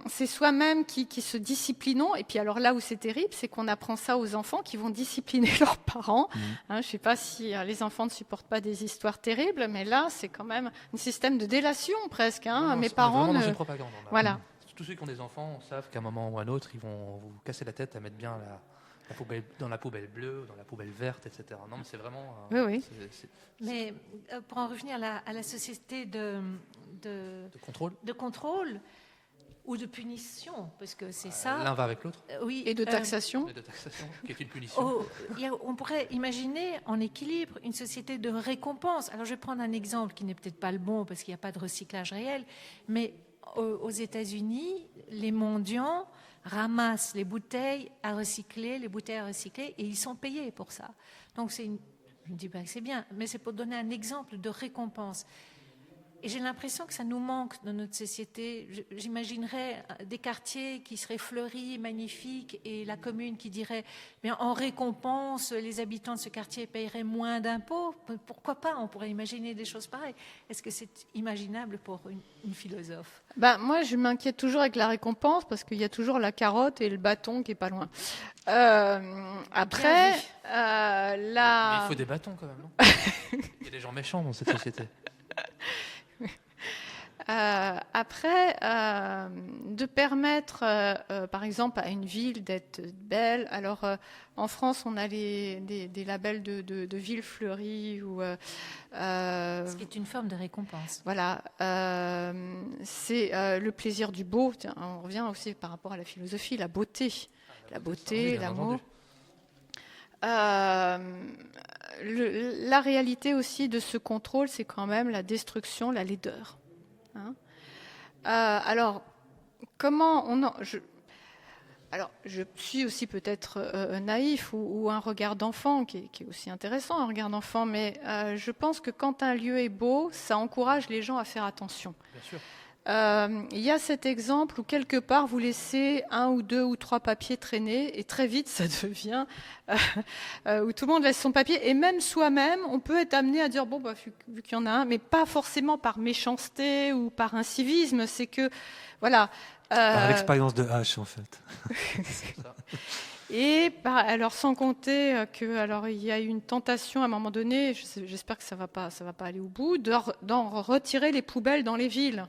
c'est soi-même qui se disciplinons. Et puis alors là où c'est terrible, c'est qu'on apprend ça aux enfants qui vont discipliner leurs parents. Je ne sais pas si les enfants ne supportent pas des histoires terribles, mais là, c'est quand même un système de délation presque. Mes parents dans une propagande. Voilà. Tous ceux qui ont des enfants savent qu'à un moment ou à un autre, ils vont vous casser la tête à mettre bien la poubelle, dans la poubelle bleue, dans la poubelle verte, etc. Non, mais c'est vraiment... Oui. Mais pour en revenir à la société de contrôle ou de punition, parce que c'est ça... L'un va avec l'autre. Oui. Et de taxation. Et de taxation, qui est une punition. On pourrait imaginer en équilibre une société de récompense. Alors je vais prendre un exemple qui n'est peut-être pas le bon, parce qu'il n'y a pas de recyclage réel, mais aux États-Unis, les mendiants ramassent les bouteilles à recycler, et ils sont payés pour ça. Donc je ne dis pas que c'est bien, mais c'est pour donner un exemple de récompense. Et j'ai l'impression que ça nous manque dans notre société. J'imaginerais des quartiers qui seraient fleuris, magnifiques, et la commune qui dirait, mais en récompense, les habitants de ce quartier paieraient moins d'impôts. Pourquoi pas? On pourrait imaginer des choses pareilles. Est-ce que c'est imaginable pour une philosophe? Moi, je m'inquiète toujours avec la récompense parce qu'il y a toujours la carotte et le bâton qui est pas loin. Après, Mais il faut des bâtons quand même, non? Il y a des gens méchants dans cette société. Après, de permettre, par exemple, à une ville d'être belle. Alors, en France, on a des labels de villes fleuries. Ce qui est une forme de récompense. Voilà. C'est le plaisir du beau. Tiens, on revient aussi par rapport à la philosophie, la beauté. La beauté, l'amour. La réalité aussi de ce contrôle, c'est quand même la destruction, la laideur. Hein. Alors, comment je suis aussi peut-être naïf ou un regard d'enfant qui est aussi intéressant, un regard d'enfant, mais je pense que quand un lieu est beau, ça encourage les gens à faire attention. Bien sûr. Il y a cet exemple où quelque part vous laissez 1 ou 2 ou 3 papiers traîner et très vite ça devient où tout le monde laisse son papier et même soi-même on peut être amené à dire bon vu qu'il y en a un, mais pas forcément par méchanceté ou par incivisme, c'est que voilà. Par l'expérience de H en fait. Et alors sans compter que alors il y a eu une tentation à un moment donné, j'espère que ça va pas aller au bout, d'en retirer les poubelles dans les villes.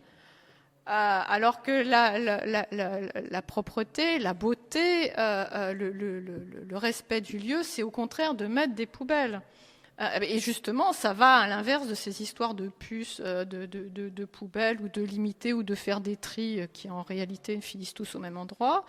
Alors que la propreté, la beauté, le respect du lieu, c'est au contraire de mettre des poubelles. Et justement, ça va à l'inverse de ces histoires de puces, de poubelles, ou de limiter, ou de faire des tris qui en réalité finissent tous au même endroit.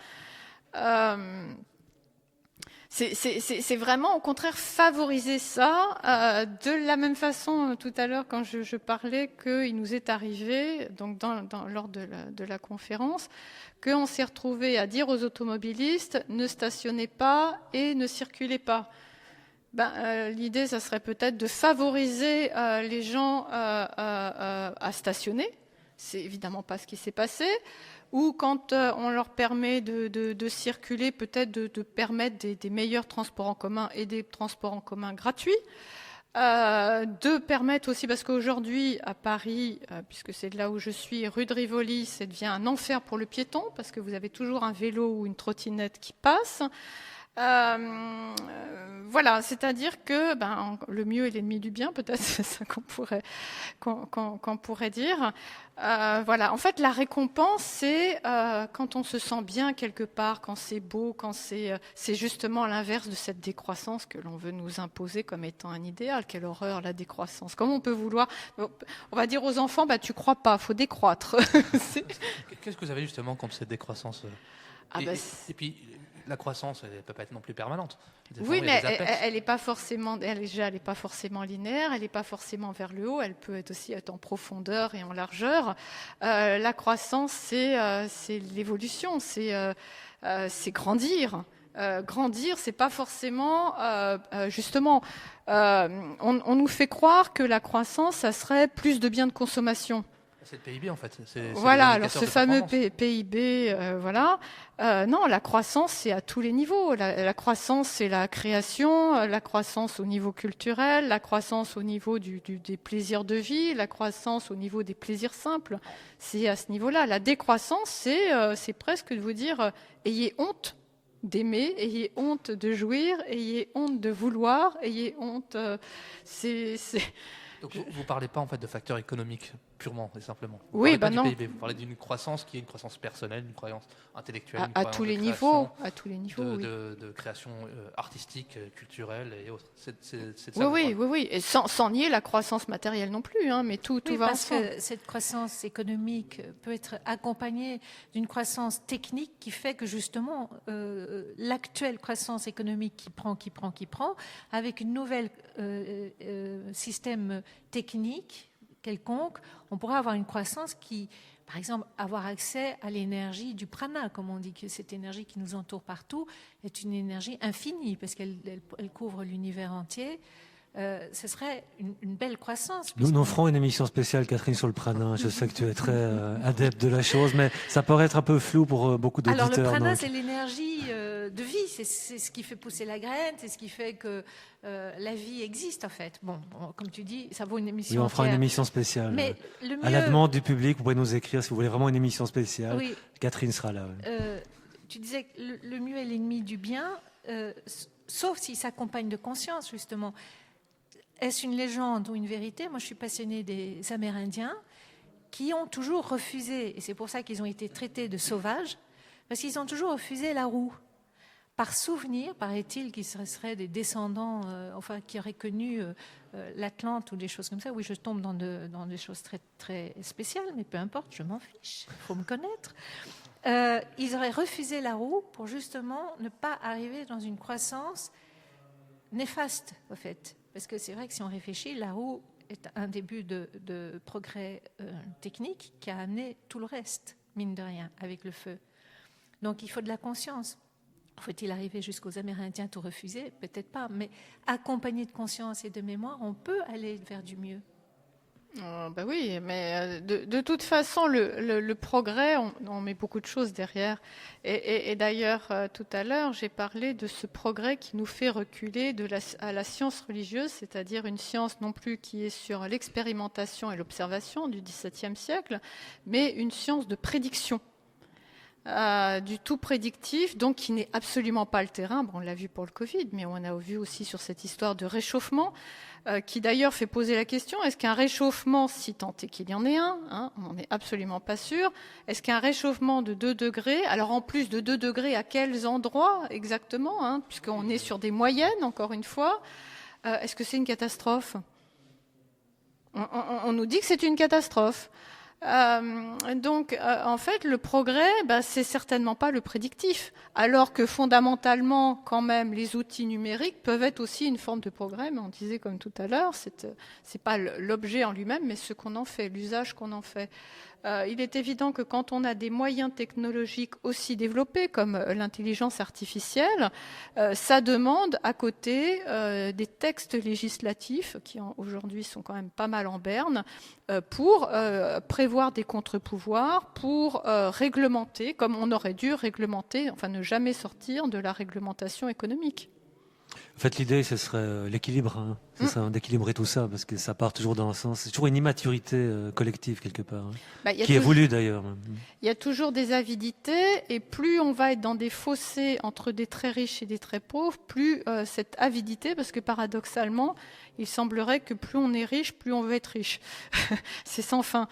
C'est vraiment au contraire favoriser ça de la même façon tout à l'heure quand je parlais qu'il nous est arrivé donc lors de la conférence qu'on s'est retrouvé à dire aux automobilistes ne stationnez pas et ne circulez pas. L'idée ça serait peut-être de favoriser les gens à stationner. C'est évidemment pas ce qui s'est passé. Ou quand on leur permet de circuler, peut-être de permettre des meilleurs transports en commun et des transports en commun gratuits. De permettre aussi, parce qu'aujourd'hui à Paris, puisque c'est de là où je suis, rue de Rivoli, ça devient un enfer pour le piéton, parce que vous avez toujours un vélo ou une trottinette qui passe. Voilà, c'est-à-dire que le mieux est l'ennemi du bien, peut-être c'est ça qu'on pourrait dire. Voilà, en fait, la récompense, c'est quand on se sent bien quelque part, quand c'est beau, quand c'est justement l'inverse de cette décroissance que l'on veut nous imposer comme étant un idéal. Quelle horreur la décroissance. Comment on peut vouloir, on va dire aux enfants, tu crois pas, faut décroître. Qu'est-ce que vous avez justement contre cette décroissance? Et puis, la croissance, elle ne peut pas être non plus permanente. Oui, mais elle n'est pas forcément, elle est pas forcément linéaire, elle n'est pas forcément vers le haut, elle peut aussi être en profondeur et en largeur. La croissance, c'est l'évolution, c'est grandir. Grandir, c'est pas forcément, justement, on nous fait croire que la croissance, ça serait plus de biens de consommation. C'est le PIB en fait. Voilà, alors ce fameux PIB, voilà. Non, la croissance, c'est à tous les niveaux. La croissance, c'est la création, la croissance au niveau culturel, la croissance au niveau des plaisirs de vie, la croissance au niveau des plaisirs simples. C'est à ce niveau-là. La décroissance, c'est presque de vous dire ayez honte d'aimer, ayez honte de jouir, ayez honte de vouloir, ayez honte. Donc vous ne parlez pas en fait de facteurs économiques purement et simplement. Oui, non. non. Vous parlez d'une croissance qui est une croissance personnelle, une croissance intellectuelle, à tous les niveaux, oui. de création artistique, culturelle et autres. Oui. Et sans nier la croissance matérielle non plus, mais tout va parce ensemble. que cette croissance économique peut être accompagnée d'une croissance technique qui fait que justement l'actuelle croissance économique qui prend, avec une nouvelle système technique quelconque, on pourrait avoir une croissance qui, par exemple, avoir accès à l'énergie du prana, comme on dit, que cette énergie qui nous entoure partout est une énergie infinie, parce qu'elle couvre l'univers entier. ce serait une belle croissance. Nous ferons une émission spéciale, Catherine, sur le prana. Je sais que tu es très adepte de la chose, mais ça pourrait être un peu flou pour beaucoup d'auditeurs. Alors le prana, donc. c'est l'énergie de vie, c'est ce qui fait pousser la graine, c'est ce qui fait que la vie existe en fait. Bon, comme tu dis, ça vaut une émission. Oui, on fera entière. une émission spéciale. Mais le mieux... À la demande du public, vous pouvez nous écrire si vous voulez vraiment une émission spéciale. Oui. Catherine sera là. Tu disais que le mieux est l'ennemi du bien, sauf s'il s'accompagne de conscience, justement. Est-ce une légende ou une vérité? Moi, je suis passionnée des Amérindiens qui ont toujours refusé, et c'est pour ça qu'ils ont été traités de sauvages, parce qu'ils ont toujours refusé la roue. Par souvenir, paraît-il qu'ils seraient des descendants, qui auraient connu l'Atlante ou des choses comme ça. Oui, je tombe dans des choses très, très spéciales, mais peu importe, je m'en fiche, il faut me connaître. Ils auraient refusé la roue pour justement ne pas arriver dans une croissance néfaste, en fait. Parce que c'est vrai que si on réfléchit, la roue est un début de progrès technique qui a amené tout le reste, mine de rien, avec le feu. Donc il faut de la conscience. Faut-il arriver jusqu'aux Amérindiens tout refuser? Peut-être pas, mais accompagné de conscience et de mémoire, on peut aller vers du mieux. Ben oui, mais de toute façon, le progrès, on met beaucoup de choses derrière. Et d'ailleurs, tout à l'heure, j'ai parlé de ce progrès qui nous fait reculer à la science religieuse, c'est-à-dire une science non plus qui est sur l'expérimentation et l'observation du XVIIe siècle, mais une science de prédiction. Du tout prédictif, donc qui n'est absolument pas le terrain. Bon, on l'a vu pour le Covid, mais on a vu aussi sur cette histoire de réchauffement, qui d'ailleurs fait poser la question, est-ce qu'un réchauffement, si tant est qu'il y en ait un, on n'est absolument pas sûr, est-ce qu'un réchauffement de 2 degrés, alors en plus de 2 degrés, à quels endroits exactement, puisqu'on est sur des moyennes, encore une fois, est-ce que c'est une catastrophe? On nous dit que c'est une catastrophe. Donc, en fait, le progrès, c'est certainement pas le prédictif, alors que fondamentalement, quand même, les outils numériques peuvent être aussi une forme de progrès. Mais on disait, comme tout à l'heure, c'est pas l'objet en lui-même, mais ce qu'on en fait, l'usage qu'on en fait. Il est évident que quand on a des moyens technologiques aussi développés comme l'intelligence artificielle, ça demande à côté des textes législatifs qui aujourd'hui sont quand même pas mal en berne pour prévoir des contre-pouvoirs, pour réglementer, comme on aurait dû réglementer, enfin ne jamais sortir de la réglementation économique. En fait, l'idée, ce serait l'équilibre. Ce serait d'équilibrer tout ça, parce que ça part toujours dans un sens. C'est toujours une immaturité collective, quelque part, qui est voulue d'ailleurs. Il y a toujours des avidités, et plus on va être dans des fossés entre des très riches et des très pauvres, plus cette avidité, parce que paradoxalement, il semblerait que plus on est riche, plus on veut être riche. C'est sans fin.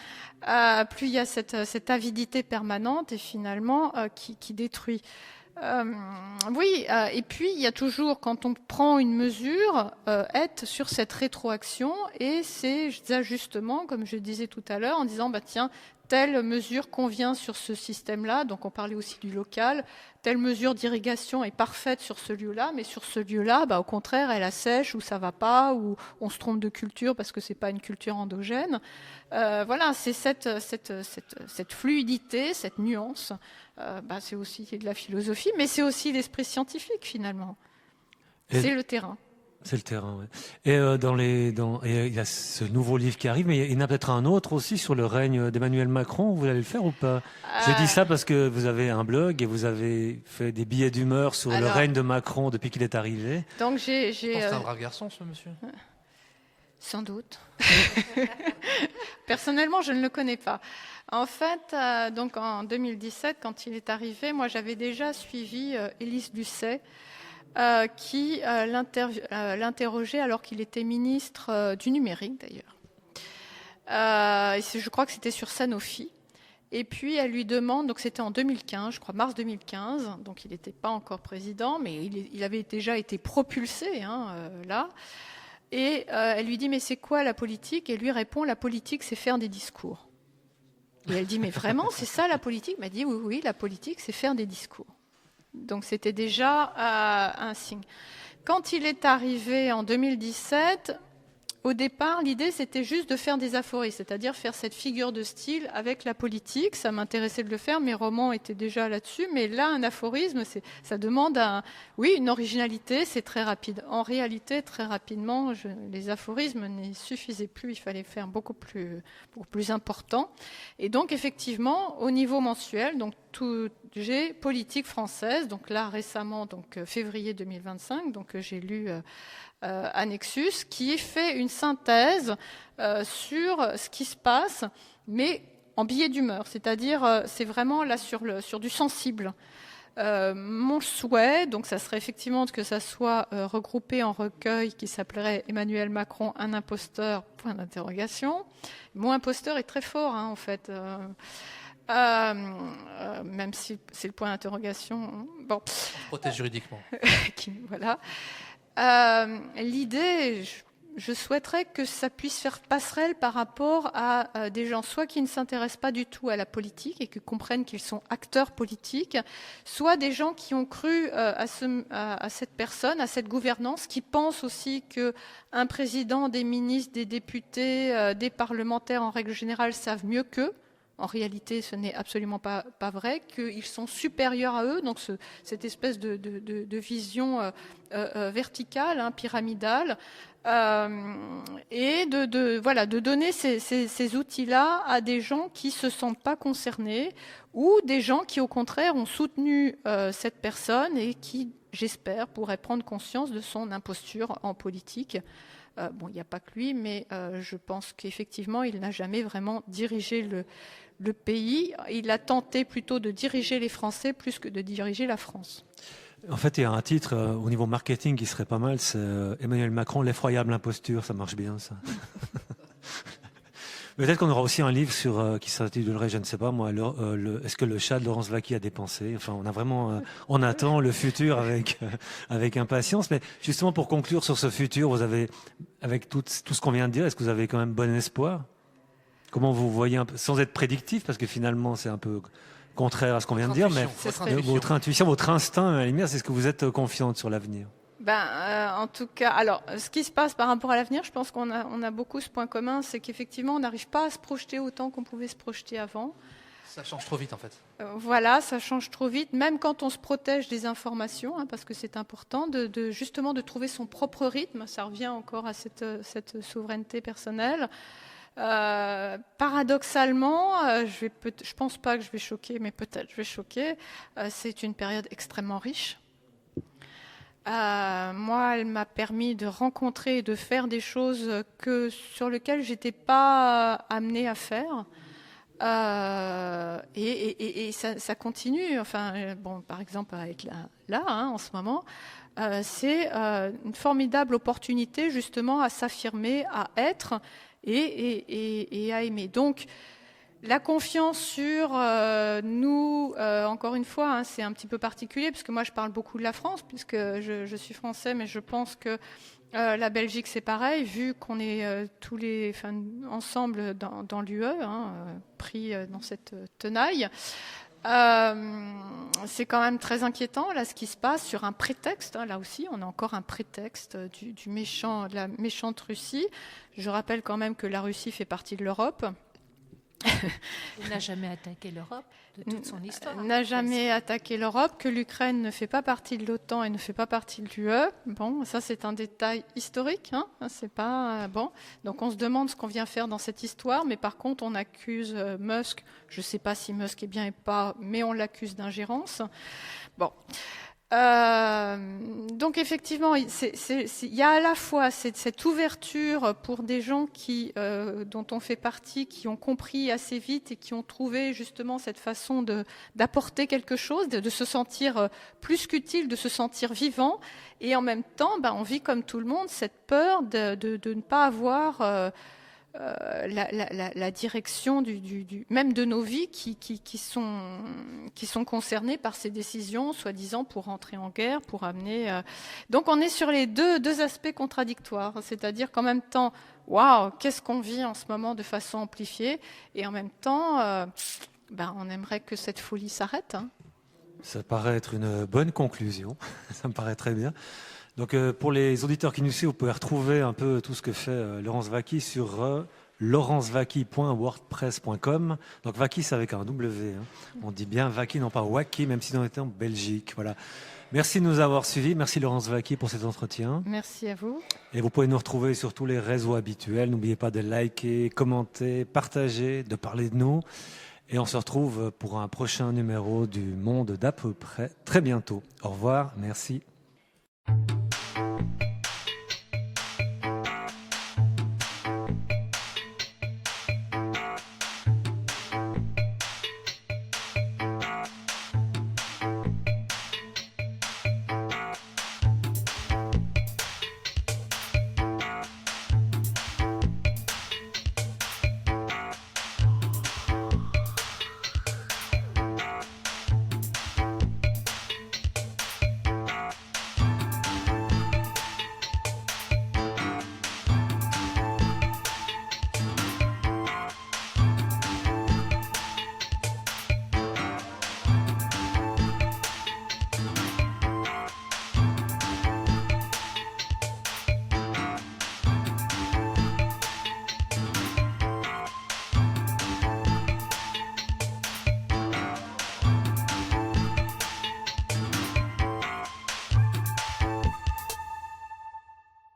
Plus il y a cette avidité permanente, et finalement, qui détruit. Oui, et puis il y a toujours, quand on prend une mesure, être sur cette rétroaction et ces ajustements, comme je disais tout à l'heure, en disant tiens, telle mesure convient sur ce système-là, donc on parlait aussi du local, telle mesure d'irrigation est parfaite sur ce lieu-là, mais sur ce lieu-là, au contraire, elle assèche ou ça va pas, ou on se trompe de culture parce que c'est pas une culture endogène. Voilà, c'est cette fluidité, cette nuance. C'est aussi de la philosophie, mais c'est aussi l'esprit scientifique finalement. C'est le terrain. C'est le terrain, oui. Et il y a ce nouveau livre qui arrive, mais il y en a peut-être un autre aussi sur le règne d'Emmanuel Macron. Vous allez le faire ou pas? Je dis ça parce que vous avez un blog et vous avez fait des billets d'humeur sur le règne de Macron depuis qu'il est arrivé. Donc c'est un brave garçon, ce monsieur. Sans doute. Personnellement, je ne le connais pas. En fait, donc en 2017, quand il est arrivé, moi j'avais déjà suivi Élise Lucet, qui l'interrogeait alors qu'il était ministre du numérique d'ailleurs. Je crois que c'était sur Sanofi. Et puis elle lui demande, donc c'était en 2015, je crois mars 2015, donc il n'était pas encore président, mais il avait déjà été propulsé là. Et elle lui dit, mais c'est quoi la politique? Et lui répond, la politique, c'est faire des discours. Et elle dit, mais vraiment, c'est ça la politique? Il m'a dit, oui, la politique, c'est faire des discours. Donc c'était déjà un signe. Quand il est arrivé en 2017, au départ, l'idée, c'était juste de faire des aphorismes, c'est-à-dire faire cette figure de style avec la politique. Ça m'intéressait de le faire, mes romans étaient déjà là-dessus. Mais là, un aphorisme, ça demande une originalité, c'est très rapide. En réalité, très rapidement, les aphorismes n'y suffisaient plus. Il fallait faire beaucoup plus important. Et donc, effectivement, au niveau mensuel, donc j'ai Politique française, donc là, récemment, donc février 2025, donc j'ai lu... Annexus, qui fait une synthèse sur ce qui se passe, mais en billet d'humeur, c'est-à-dire c'est vraiment là sur du sensible. Mon souhait, donc ça serait effectivement que ça soit regroupé en recueil qui s'appellerait Emmanuel Macron, un imposteur, point d'interrogation. Mon imposteur est très fort, en fait. Même si c'est le point d'interrogation. Bon. On se protège juridiquement. Voilà. L'idée, je souhaiterais que ça puisse faire passerelle par rapport à des gens soit qui ne s'intéressent pas du tout à la politique et qui comprennent qu'ils sont acteurs politiques, soit des gens qui ont cru à cette personne, à cette gouvernance, qui pensent aussi qu'un président, des ministres, des députés, des parlementaires en règle générale savent mieux qu'eux. En réalité, ce n'est absolument pas vrai, qu'ils sont supérieurs à eux, donc cette espèce de vision verticale, pyramidale, et de donner ces outils-là à des gens qui ne se sentent pas concernés ou des gens qui, au contraire, ont soutenu cette personne et qui, j'espère, pourraient prendre conscience de son imposture en politique. Il n'y a pas que lui, mais je pense qu'effectivement, il n'a jamais vraiment dirigé le pays. Il a tenté plutôt de diriger les Français plus que de diriger la France. En fait, il y a un titre au niveau marketing qui serait pas mal, c'est Emmanuel Macron, l'effroyable imposture, ça marche bien ça. Peut-être qu'on aura aussi un livre qui s'intitulerait, je ne sais pas moi, est-ce que le chat de Laurence Wauquiez a dépensé ? Enfin, on a vraiment, on attend le futur avec impatience. Mais justement, pour conclure sur ce futur, vous avez, avec tout ce qu'on vient de dire, est-ce que vous avez quand même bon espoir ? Comment vous voyez, un peu, sans être prédictif, parce que finalement, c'est un peu contraire à ce qu'on vient de dire, mais votre intuition, votre instinct, à la lumière, c'est ce que vous êtes confiante sur l'avenir ? En tout cas, alors, ce qui se passe par rapport à l'avenir, je pense qu'on a beaucoup ce point commun, c'est qu'effectivement, on n'arrive pas à se projeter autant qu'on pouvait se projeter avant. Ça change trop vite, en fait. Voilà, ça change trop vite, même quand on se protège des informations, parce que c'est important justement de trouver son propre rythme. Ça revient encore à cette souveraineté personnelle. Paradoxalement, je pense pas que je vais choquer, mais peut-être je vais choquer. C'est une période extrêmement riche. Moi, elle m'a permis de rencontrer et de faire des choses sur lesquelles j'étais pas amenée à faire. Et ça continue. Enfin, par exemple, avec là, en ce moment, c'est une formidable opportunité justement à s'affirmer, à être et à aimer. Donc, la confiance sur nous, encore une fois, c'est un petit peu particulier, parce que moi je parle beaucoup de la France, puisque je suis français, mais je pense que la Belgique c'est pareil, vu qu'on est ensemble dans l'UE, pris dans cette tenaille. C'est quand même très inquiétant là ce qui se passe sur un prétexte. Là aussi, on a encore un prétexte de la méchante Russie. Je rappelle quand même que la Russie fait partie de l'Europe. Il n'a jamais attaqué l'Europe de toute son histoire. N'a jamais attaqué l'Europe, que l'Ukraine ne fait pas partie de l'OTAN et ne fait pas partie de l'UE. Bon, ça c'est un détail historique, c'est pas bon. Donc on se demande ce qu'on vient faire dans cette histoire, mais par contre on accuse Musk. Je ne sais pas si Musk est bien et pas, mais on l'accuse d'ingérence. Bon. Donc effectivement, il y a à la fois cette ouverture pour des gens dont on fait partie, qui ont compris assez vite et qui ont trouvé justement cette façon d'apporter quelque chose, de se sentir plus qu'utile, de se sentir vivant, et en même temps, on vit comme tout le monde cette peur de ne pas avoir la direction même de nos vies qui sont concernées par ces décisions, soi-disant pour rentrer en guerre, pour amener... Donc on est sur les deux aspects contradictoires, c'est-à-dire qu'en même temps, waouh, qu'est-ce qu'on vit en ce moment de façon amplifiée, et en même temps, on aimerait que cette folie s'arrête. Ça paraît être une bonne conclusion, ça me paraît très bien. Donc pour les auditeurs qui nous suivent, vous pouvez retrouver un peu tout ce que fait Laurence Vaquy sur laurencevaquy.wordpress.com. Donc Vaquy, c'est avec un W. Hein. On dit bien Vaquy, non pas Wacky, même si on était en Belgique. Voilà. Merci de nous avoir suivis. Merci Laurence Vaquy pour cet entretien. Merci à vous. Et vous pouvez nous retrouver sur tous les réseaux habituels. N'oubliez pas de liker, commenter, partager, de parler de nous. Et on se retrouve pour un prochain numéro du Monde d'à peu près très bientôt. Au revoir, merci.